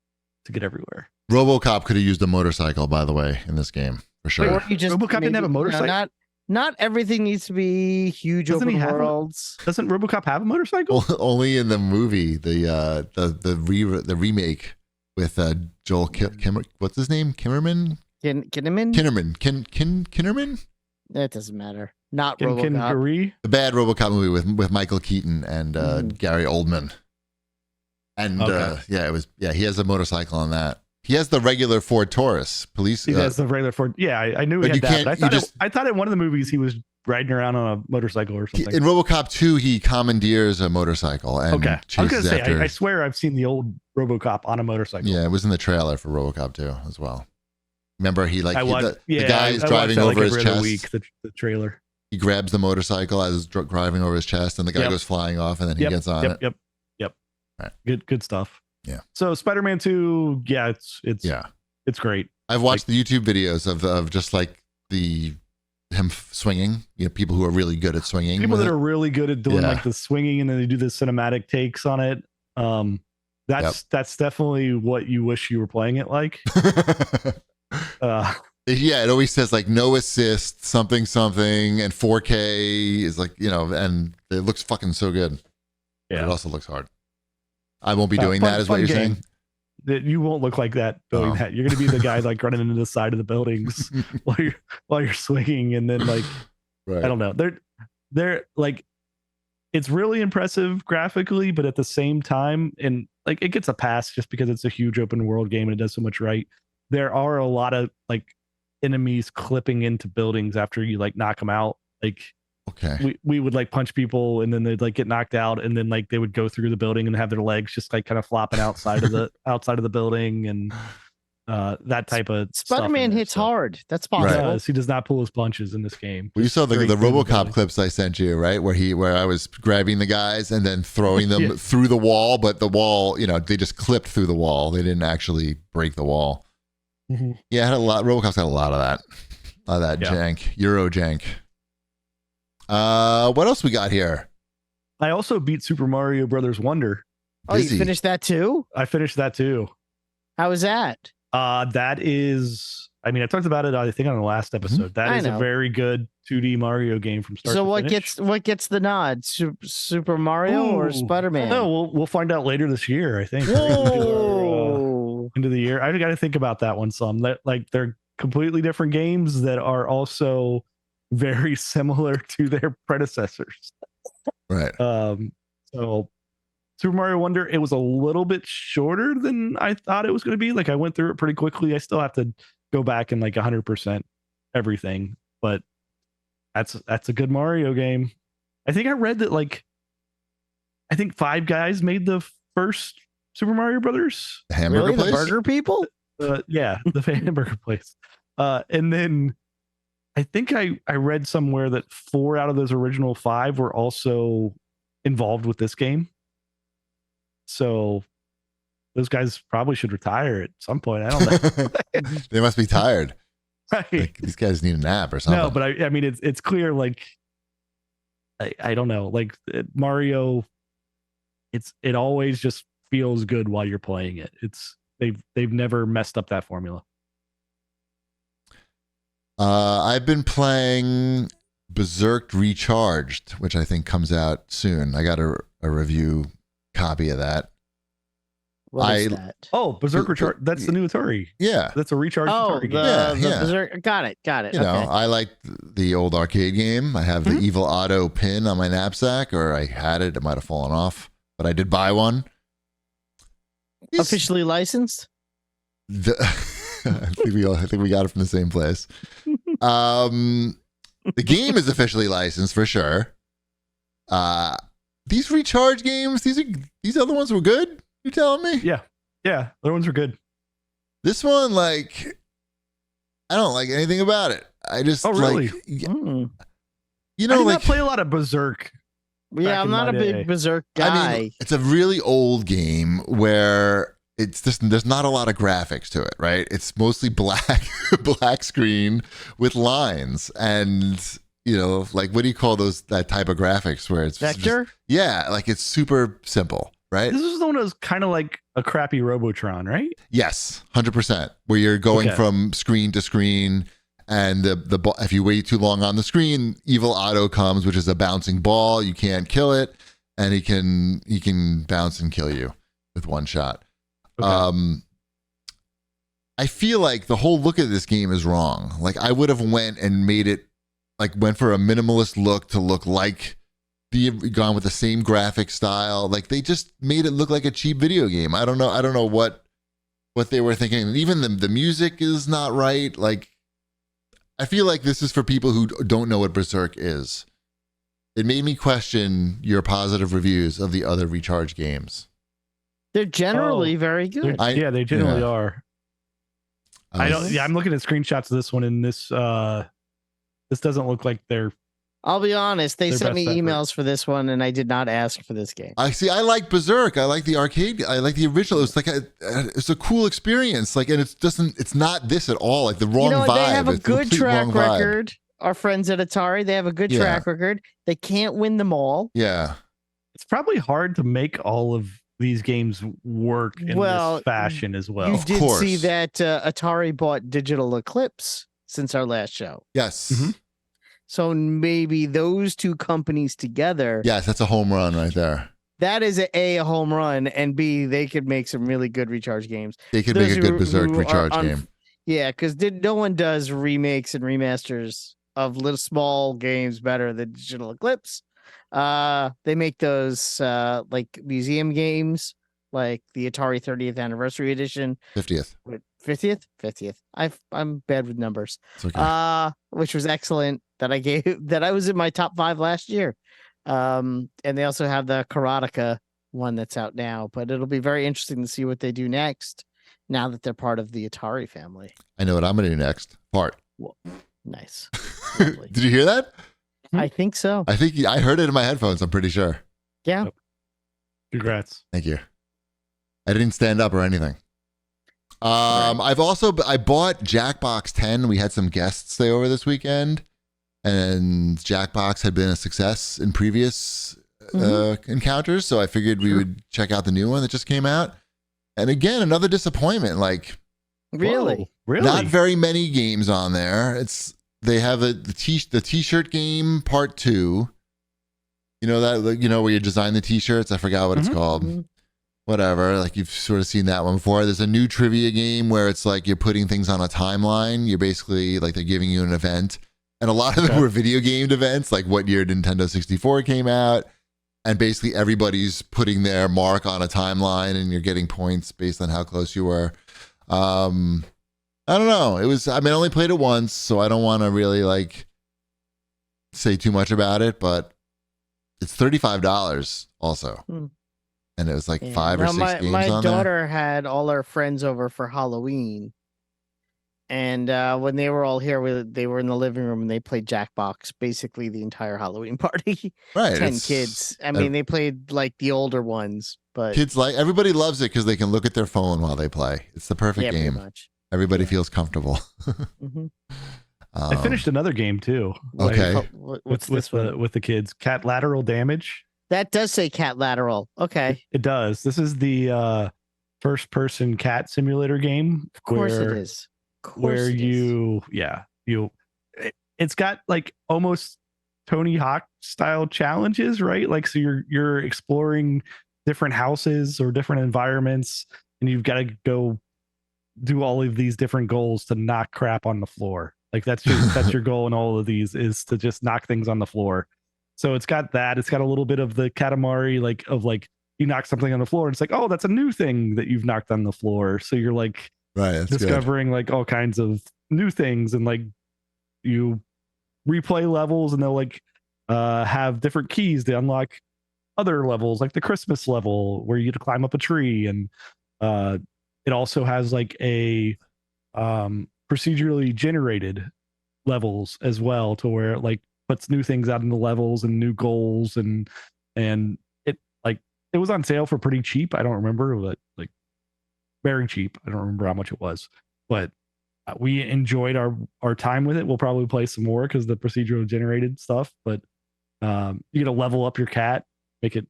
to get everywhere. RoboCop could have used a motorcycle, by the way, in this game for sure. Or you just RoboCop didn't have a motorcycle. Not everything needs to be huge open worlds. Doesn't RoboCop have a motorcycle? Only in the movie, the remake with Joel what's his name? Kinnaman? Kinnaman? That doesn't matter. Not RoboCop. The bad RoboCop movie with Michael Keaton and Gary Oldman. And he has a motorcycle on that. He has the regular Ford Taurus. He has the regular Ford. Yeah, I knew he had that. But I thought in one of the movies he was riding around on a motorcycle or something. In RoboCop 2, he commandeers a motorcycle and chases I was gonna say, after. I swear I've seen the old RoboCop on a motorcycle. Yeah, it was in the trailer for RoboCop 2 as well. Remember, the guy is driving over his chest. Week, the trailer. He grabs the motorcycle as it's driving over his chest, and the guy goes flying off, and then he gets on it. Yep. Right. Good stuff. Yeah. So Spider-Man 2, it's great. I've watched the YouTube videos of just like him swinging. People who are really good at swinging. People that are really good at doing like the swinging, and then they do the cinematic takes on it. That's definitely what you wish you were playing it like. It always says like no assist, something, and 4K is like, and it looks fucking so good. Yeah. But it also looks hard. I won't be doing that, is what you're saying? That you won't look like that doing that. You're going to be the guy like running into the side of the buildings while you're swinging, and then like I don't know. They're like, it's really impressive graphically, but at the same time, and like it gets a pass just because it's a huge open world game and it does so much right. There are a lot of like enemies clipping into buildings after you like knock them out. Like we would like punch people, and then they'd like get knocked out, and then like they would go through the building and have their legs just like kind of flopping outside of the building, and that type of Spider-Man hits hard. That's possible. He does not pull his punches in this game. Well, you saw the RoboCop clips I sent you, right? Where I was grabbing the guys and then throwing them through the wall, but the wall, they just clipped through the wall. They didn't actually break the wall. Mm-hmm. Yeah, RoboCop's got a lot of that jank, Euro jank. What else we got here? I also beat Super Mario Brothers Wonder. Oh, you finished that too? I finished that too. How was that? That is, I mean, I talked about it, I think, on the last episode. That is a very good 2D Mario game from start to finish. So what gets the nod? Super Mario or Spider-Man? No, we'll find out later this year, I think. Whoa. Into the year. I got to think about that one some. Like, they're completely different games that are also very similar to their predecessors. Right. So Super Mario Wonder, it was a little bit shorter than I thought it was going to be. Like, I went through it pretty quickly. I still have to go back and like 100% everything, but that's a good Mario game. I think I read that I think Five Guys made the first Super Mario Brothers. The hamburger place? The burger people? Yeah, the hamburger place. And then I think I read somewhere that 4 out of those original 5 were also involved with this game. So those guys probably should retire at some point. I don't know. They must be tired. Right. Like, these guys need a nap or something. No, but I mean, it's clear. Like, I don't know. Like Mario, it always just feels good while you're playing it. They've never messed up that formula. I've been playing Berserk Recharged, which I think comes out soon. I got a review copy of that. What is that? Oh, Berserk Recharged. That's the new Atari. Yeah. That's a recharged Atari game. Yeah. Berserk. Got it. You know, I like the old arcade game. I have the Evil Auto pin on my knapsack, or I had it. It might have fallen off, but I did buy one. Officially licensed? I think we got it from the same place. The game is officially licensed for sure. These recharge games, these other ones were good. You telling me? Yeah. Other ones were good. This one, I don't like anything about it. I just really? You know, I did not play a lot of Berserk. Yeah, I'm not a big Berserk guy. I mean, it's a really old game where it's just there's not a lot of graphics to it, right? It's mostly black screen with lines, and what do you call that type of graphics where it's vector? It's super simple. Right? This is the one that was kind of like a crappy Robotron, right? Yes, 100%. Where you're going from screen to screen, and if you wait too long on the screen, Evil Auto comes, which is a bouncing ball. You can't kill it, and he can bounce and kill you with one shot. Okay. I feel like the whole look of this game is wrong. Like, I would have went and made it went for a minimalist look to look like. Gone with the same graphic style. Like, they just made it look like a cheap video game. I don't know what they were thinking. Even the music is not right. Like, I feel like this is for people who don't know what Berserk is. It made me question your positive reviews of the other Recharge games. They're generally very good. They generally are. I'm looking at screenshots of this one, and this doesn't look like they're. I'll be honest. They sent me emails for this one, and I did not ask for this game. I like Berserk. I like the arcade. I like the original. It's it's a cool experience. And it's not this at all. Like the wrong vibe. They have a good track record. Our friends at Atari, they have a good track record. They can't win them all. Yeah, it's probably hard to make all of these games work in this fashion as well. You did see that Atari bought Digital Eclipse since our last show. Yes. Mm-hmm. So maybe those two companies together. Yes, that's a home run right there. That is a home run, and B, they could make some really good Recharge games. They could make a good Berserk Recharge game. Yeah, because no one does remakes and remasters of little small games better than Digital Eclipse. They make those museum games, like the Atari 30th Anniversary Edition. 50th. 50th. I'm bad with numbers. It's okay. Which was excellent. That I was in my top 5 last year. And they also have the Karateka one that's out now, but it'll be very interesting to see what they do next now that they're part of the Atari family. I know what I'm going to do next. Fart. Well, nice. Did you hear that? I think so. I heard it in my headphones. I'm pretty sure. Yeah. Congrats. Thank you. I didn't stand up or anything. I bought Jackbox 10. We had some guests stay over this weekend, and Jackbox had been a success in previous encounters, so I figured we would check out the new one that just came out. And again, another disappointment. Really? Really? Not very many games on there. They have the t-shirt game part 2. You know that, where you design the t-shirts? I forgot what it's called. Whatever. Like, you've sort of seen that one before. There's a new trivia game where it's like you're putting things on a timeline. You're basically like they're giving you an event. And a lot of them were video game events, like what year Nintendo 64 came out. And basically everybody's putting their mark on a timeline and you're getting points based on how close you were. I don't know. I only played it once, so I don't want to really like say too much about it, but it's $35 also. And it was like 5 or 6 games on there. My daughter had all her friends over for Halloween. And when they were all here, they were in the living room and they played Jackbox basically the entire Halloween party. Right. 10 kids. They played like the older ones, but kids everybody loves it because they can look at their phone while they play. It's the perfect game. Pretty much. Everybody feels comfortable. I finished another game too. Okay. What's this one? With the kids? Cat Lateral Damage. That does say cat lateral. Okay. It does. This is the first person cat simulator game. Of course it is. Where it's got like almost Tony Hawk style challenges, right? Like, so you're exploring different houses or different environments, and you've got to go do all of these different goals to knock crap on the floor. Like, that's your goal in all of these, is to just knock things on the floor. So it's got that. It's got a little bit of the Katamari, like you knock something on the floor, and it's like, oh, that's a new thing that you've knocked on the floor. So you're like, right, that's discovering good. Like all kinds of new things, and like you replay levels, and they'll like have different keys to unlock other levels, like the Christmas level where you get to climb up a tree, and it also has like a procedurally generated levels as well, to where it like puts new things out in the levels and new goals, and it was on sale for pretty cheap. I don't remember, but like very cheap. I don't remember how much it was, but we enjoyed our time with it. We'll probably play some more because the procedural generated stuff, but you get to level up your cat, make it,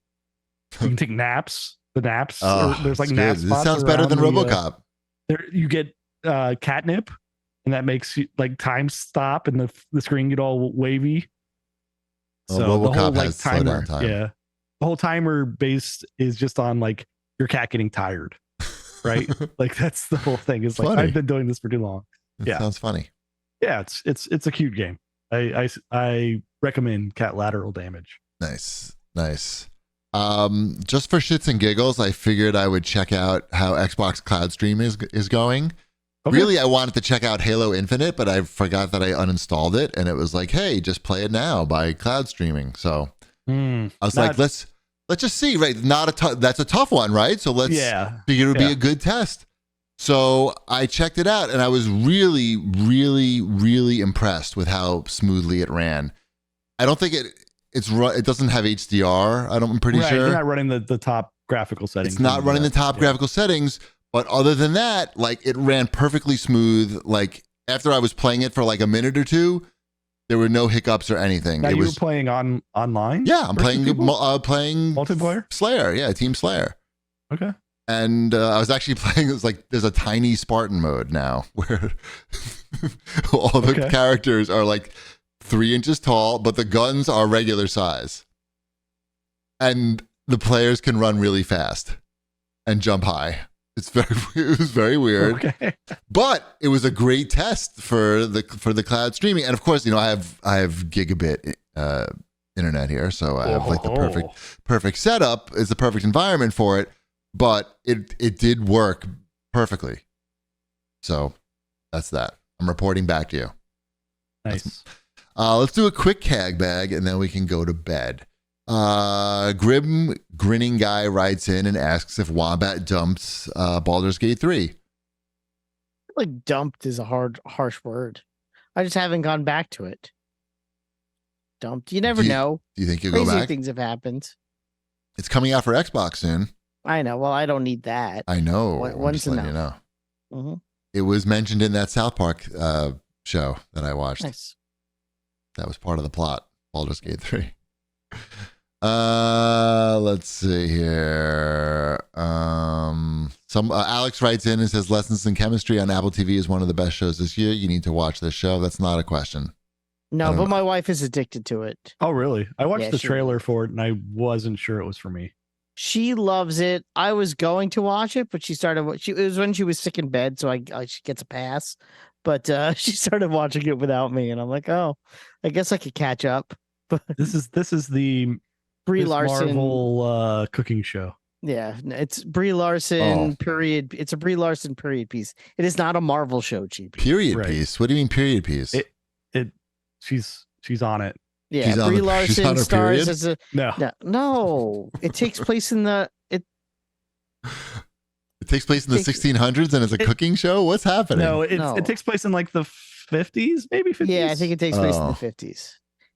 you can take naps. The naps, there's like nap spots. This sounds better than RoboCop. You get catnip, and that makes you like time stop and the screen get all wavy. Well, So RoboCop the whole like has timer, slowdown time. yeah, the whole timer base is just on like your cat getting tired, right? Like, that's the whole thing. It's like, funny. I've been doing this for too long. It sounds funny. Yeah, it's a cute game. I recommend Cat Lateral Damage. Nice. Just for shits and giggles, I figured I would check out how Xbox Cloud Stream is going. Okay. Really, I wanted to check out Halo Infinite, but I forgot that I uninstalled it, and it was like, hey, just play it now by cloud streaming. So I was like, let's just see, right? That's a tough one, right? So let's figure it would be a good test. So I checked it out, and I was really, really, really impressed with how smoothly it ran. I don't think it doesn't have HDR. I'm pretty sure. You're not running the top graphical settings. It's not running the top graphical settings, but other than that, like, it ran perfectly smooth. Like, after I was playing it for like a minute or two, there were no hiccups or anything. Now, you were playing online? Yeah, I'm playing multiplayer. Slayer. Yeah, Team Slayer. Okay. And I was actually playing. It was like there's a tiny Spartan mode now where all the characters are like 3 inches tall, but the guns are regular size, and the players can run really fast and jump high. It was very weird, but it was a great test for the cloud streaming. And of course, I have gigabit internet here, so I have like the perfect setup. It's the perfect environment for it, but it did work perfectly. So that's that. I'm reporting back to you. Nice. Let's do a quick CAG bag, and then we can go to bed. Grim grinning guy writes in and asks if Wombat dumped Baldur's Gate 3. Like, dumped is a harsh word. I just haven't gone back to it. Dumped. You never know. Do you think you'll Crazy go back? Things have happened. It's coming out for Xbox soon. I know. Well, I don't need that. I know. Once enough. You know. Mm-hmm. It was mentioned in that South Park show that I watched. Nice. That was part of the plot. Baldur's Gate 3. Let's see here. Alex writes in and says Lessons in Chemistry on Apple TV is one of the best shows this year. You need to watch this show. That's not a question. No, but my wife is addicted to it. Oh, really? I watched the trailer for it, and I wasn't sure it was for me. She loves it. I was going to watch it, but it was when she was sick in bed, so she gets a pass. But she started watching it without me, and I'm like, oh, I guess I could catch up. This is the Brie Larson Marvel cooking show. Yeah, it's Brie Larson period. It's a Brie Larson period piece. It is not a Marvel show, Cheapy. Period piece? What do you mean period piece? She's on it. Yeah, Brie Larson stars as a no. It takes place in the It takes place in the 1600s and it's a cooking show. What's happening? No, it takes place in like the 50s, maybe 50s. Yeah, I think it takes place in the 50s.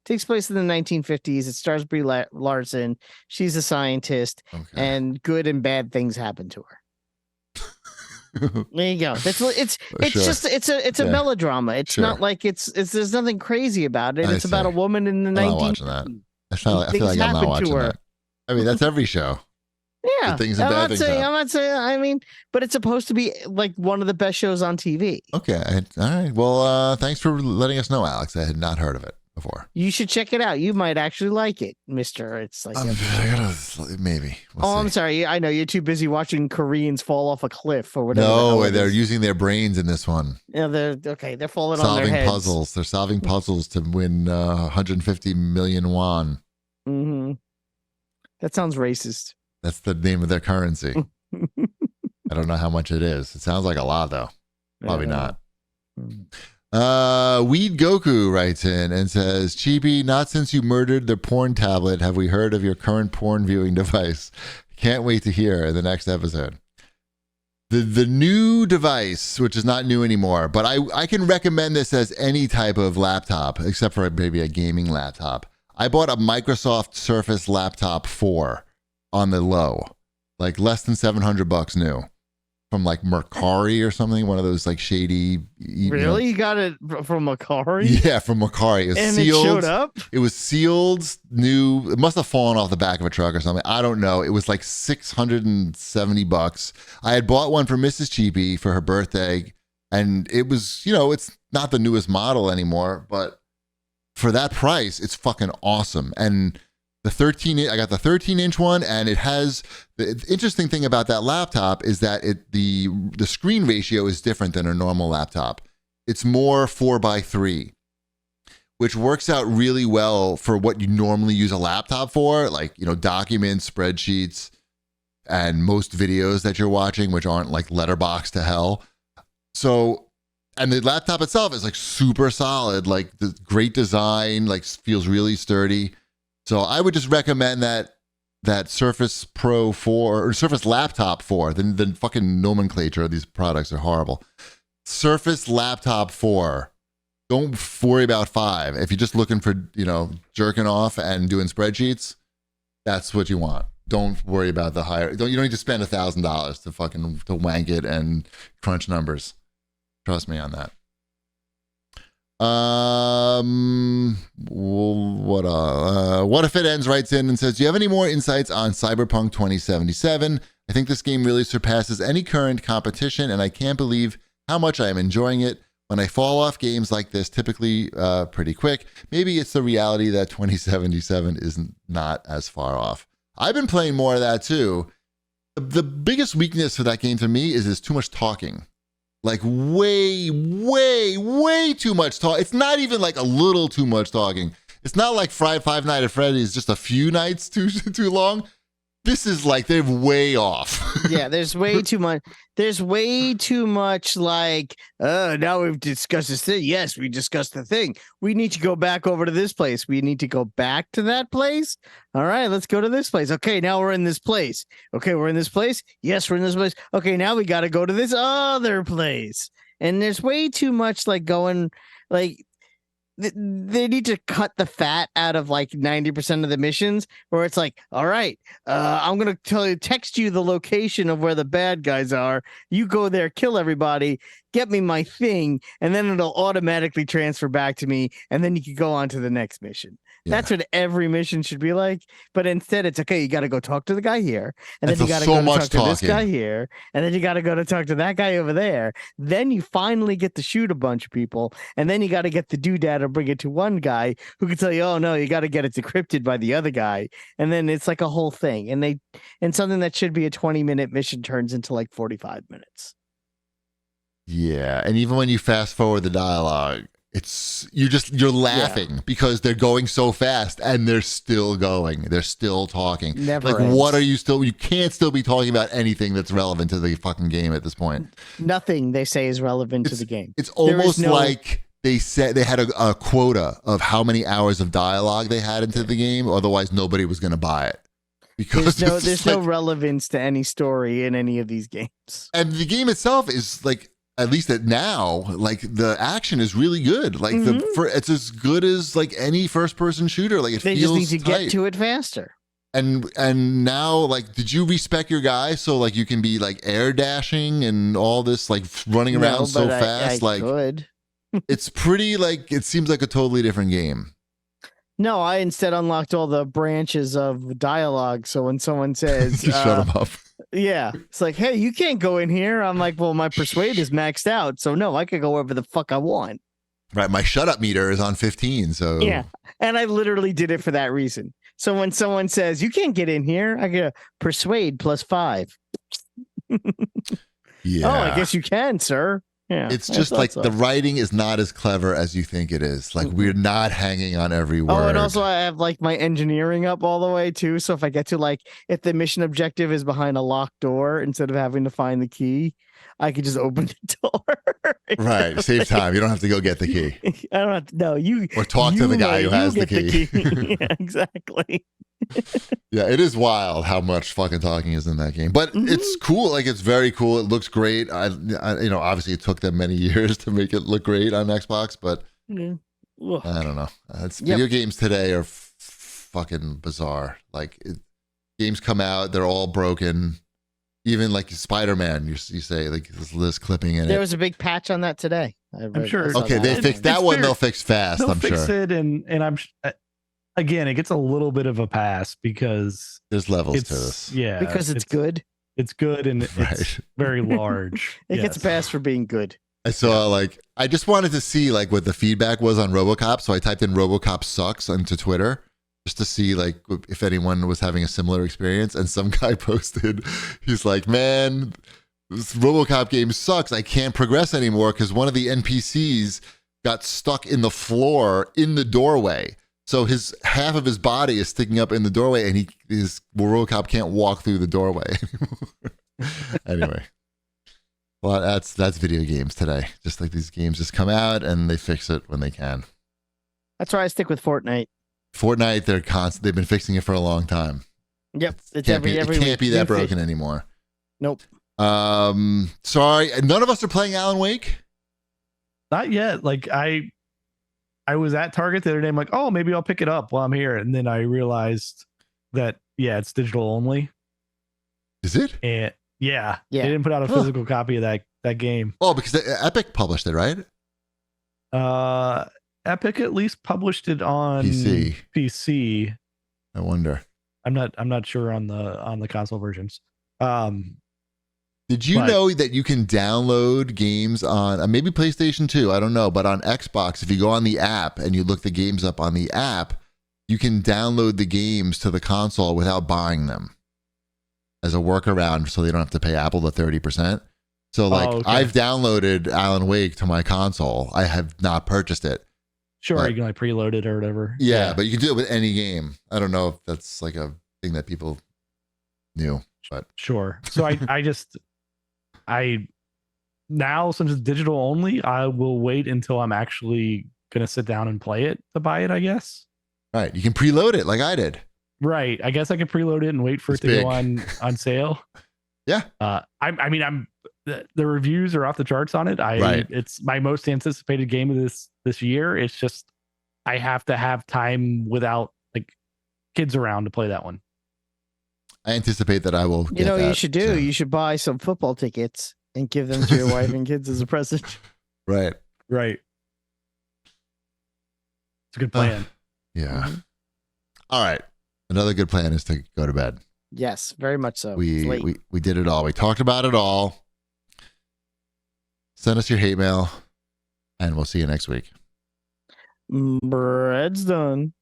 Takes place in the 1950s. It stars Brie Larson. She's a scientist, and good and bad things happen to her. There you go. It's a melodrama. It's not like there's nothing crazy about it. It's about a woman in the 1950s. I feel like I'm not watching that. I mean, that's every show. Yeah, good things and bad things. I'm not saying. I mean, but it's supposed to be like one of the best shows on TV. Okay, all right. Well, thanks for letting us know, Alex. I had not heard of it before. You should check it out. You might actually like it, Mister. It's like maybe. I'm sorry. I know you're too busy watching Koreans fall off a cliff or whatever. No, they're using their brains in this one. Yeah, they're falling on their heads. Solving puzzles. They're solving puzzles to win 150 million won. Mm-hmm. That sounds racist. That's the name of their currency. I don't know how much it is. It sounds like a lot, though. Probably not. Weed Goku writes in and says, Cheapy, not since you murdered the porn tablet have we heard of your current porn viewing device. Can't wait to hear in the next episode. The new device, which is not new anymore, but I can recommend this as any type of laptop, except for maybe a gaming laptop. I bought a Microsoft Surface Laptop 4 on the low, like less than $700 new. From like Mercari or something, one of those like shady. Really? You got it from Mercari? Yeah, from Mercari. It was sealed. It showed up? It was sealed, new. It must have fallen off the back of a truck or something. I don't know. It was like $670. I had bought one for Mrs. Cheapy for her birthday, and it was, it's not the newest model anymore, but for that price, it's fucking awesome. And I got the 13-inch one, and it has the interesting thing about that laptop is that the screen ratio is different than a normal laptop. It's more 4:3, which works out really well for what you normally use a laptop for, like documents, spreadsheets, and most videos that you're watching, which aren't like letterbox to hell. So, and the laptop itself is like super solid, like the great design, like feels really sturdy. So I would just recommend that Surface Pro 4 or Surface Laptop 4. The fucking nomenclature of these products are horrible. Surface Laptop 4. Don't worry about 5. If you're just looking for, jerking off and doing spreadsheets, that's what you want. Don't worry about the higher. You don't need to spend $1,000 to fucking wank it and crunch numbers. Trust me on that. What If It Ends writes in and says, do you have any more insights on Cyberpunk 2077? I think this game really surpasses any current competition, and I can't believe how much I am enjoying it. When I fall off games like this, typically pretty quick, maybe it's the reality that 2077 is not as far off. I've been playing more of that too. The biggest weakness for that game to me is there's too much talking. Like way too much talk. It's not even like a little too much talking. It's not like Five Nights at Freddy's, just a few nights too long. This is like they're way off. Yeah, there's way too much. There's way too much like, now we've discussed this thing. Yes, we discussed the thing. We need to go back over to this place. We need to go back to that place. All right, let's go to this place. Okay, now we're in this place. Okay, we're in this place. Yes, we're in this place. Okay, now we got to go to this other place. And there's way too much like going like they need to cut the fat out of like 90% of the missions where it's like, all right, I'm going to text you the location of where the bad guys are. You go there, kill everybody. get me my thing, and then it'll automatically transfer back to me, and then you can go on to the next mission. Yeah. That's what every mission should be like. But instead, it's okay. You got to go talk to the guy here, and then That's you got to so go much talk to this talking. guy here, and then you got to go to talk to that guy over there. Then you finally get to shoot a bunch of people, and then you got to get the doodad to bring it to one guy who can tell you, "Oh no, you got to get it decrypted by the other guy," and then it's like a whole thing. And something that should be a 20-minute mission turns into like 45 minutes. Yeah, and even when you fast forward the dialogue, you're laughing because they're going so fast and they're still going. They're still talking. Never ends. What are you can't still be talking about anything that's relevant to the fucking game at this point. Nothing they say is relevant to the game. It's almost like they said they had a quota of how many hours of dialogue they had into the game. Otherwise, nobody was going to buy it. Because there's no relevance to any story in any of these games. And the game itself is like, at least now, like the action is really good. Like it's as good as like any first person shooter. Like they feels just need to tight. get to it faster. And now, like, did you respec your guy so like you can be like air dashing and all this like running around so fast? I could. It's pretty like it seems like a totally different game. No, I instead unlocked all the branches of dialogue. So when someone says, shut them up. Yeah, it's like, hey, you can't go in here. I'm like, well, my persuade is maxed out, so no, I could go wherever the fuck I want. Right, my shut up meter is on 15, so yeah, and I literally did it for that reason. So when someone says you can't get in here, I get persuade +5. Yeah. Oh, I guess you can, sir. Yeah, it's just like the writing is not as clever as you think it is. Like we're not hanging on every word. Oh, and also I have like my engineering up all the way too. So if I get to like, if the mission objective is behind a locked door, instead of having to find the key, I could just open the door. Right, save time. You don't have to go get the key. I don't have to. No, or talk to the guy who has the key. Yeah, exactly. Yeah, it is wild how much fucking talking is in that game, but it's cool. Like it's very cool. It looks great. I obviously it took them many years to make it look great on Xbox, but I don't know. Video games today are fucking bizarre. Like games come out, they're all broken. Even like Spider-Man, you say like this clipping in it. There was a big patch on that today. I'm sure. Okay, they fixed that one. They'll fix fast. They'll I'm fix sure. it, and I'm. Again, it gets a little bit of a pass because there's levels to this. Yeah, because it's good. It's good and it's very large. It gets a pass for being good. I saw I just wanted to see like what the feedback was on RoboCop, so I typed in RoboCop sucks into Twitter just to see like if anyone was having a similar experience. And some guy posted, he's like, "Man, this RoboCop game sucks. I can't progress anymore because one of the NPCs got stuck in the floor in the doorway." So half of his body is sticking up in the doorway, and his RoboCop can't walk through the doorway anymore. Anyway, well, that's video games today. Just like these games just come out and they fix it when they can. That's why I stick with Fortnite. Fortnite, they've been fixing it for a long time. Yep, it can't be that broken anymore. Nope. Sorry, none of us are playing Alan Wake. Not yet. Like I was at Target the other day. I'm like, oh, maybe I'll pick it up while I'm here. And then I realized that, it's digital only. Is it? And they didn't put out a physical copy of that game. Oh, because Epic published it, right? Epic at least published it on PC. I wonder. I'm not sure on the console versions. Did you know that you can download games on maybe PlayStation 2? I don't know, but on Xbox, if you go on the app and you look the games up on the app, you can download the games to the console without buying them as a workaround, so they don't have to pay Apple the 30%. So I've downloaded Alan Wake to my console. I have not purchased it. Sure, you can like preload it or whatever. Yeah, but you can do it with any game. I don't know if that's like a thing that people knew, but sure. So I now, since it's digital only, I will wait until I'm actually going to sit down and play it to buy it, I guess. Right. You can preload it like I did. Right. I guess I can preload it and wait for it to go on sale. Yeah. The reviews are off the charts on it. It's my most anticipated game of this year. It's just, I have to have time without like kids around to play that one. I anticipate that I will. You should do. You should buy some football tickets and give them to your wife and kids as a present. Right. Right. It's a good plan. Yeah. Mm-hmm. All right. Another good plan is to go to bed. Yes, very much so. We did it all. We talked about it all. Send us your hate mail, and we'll see you next week. Bread's done.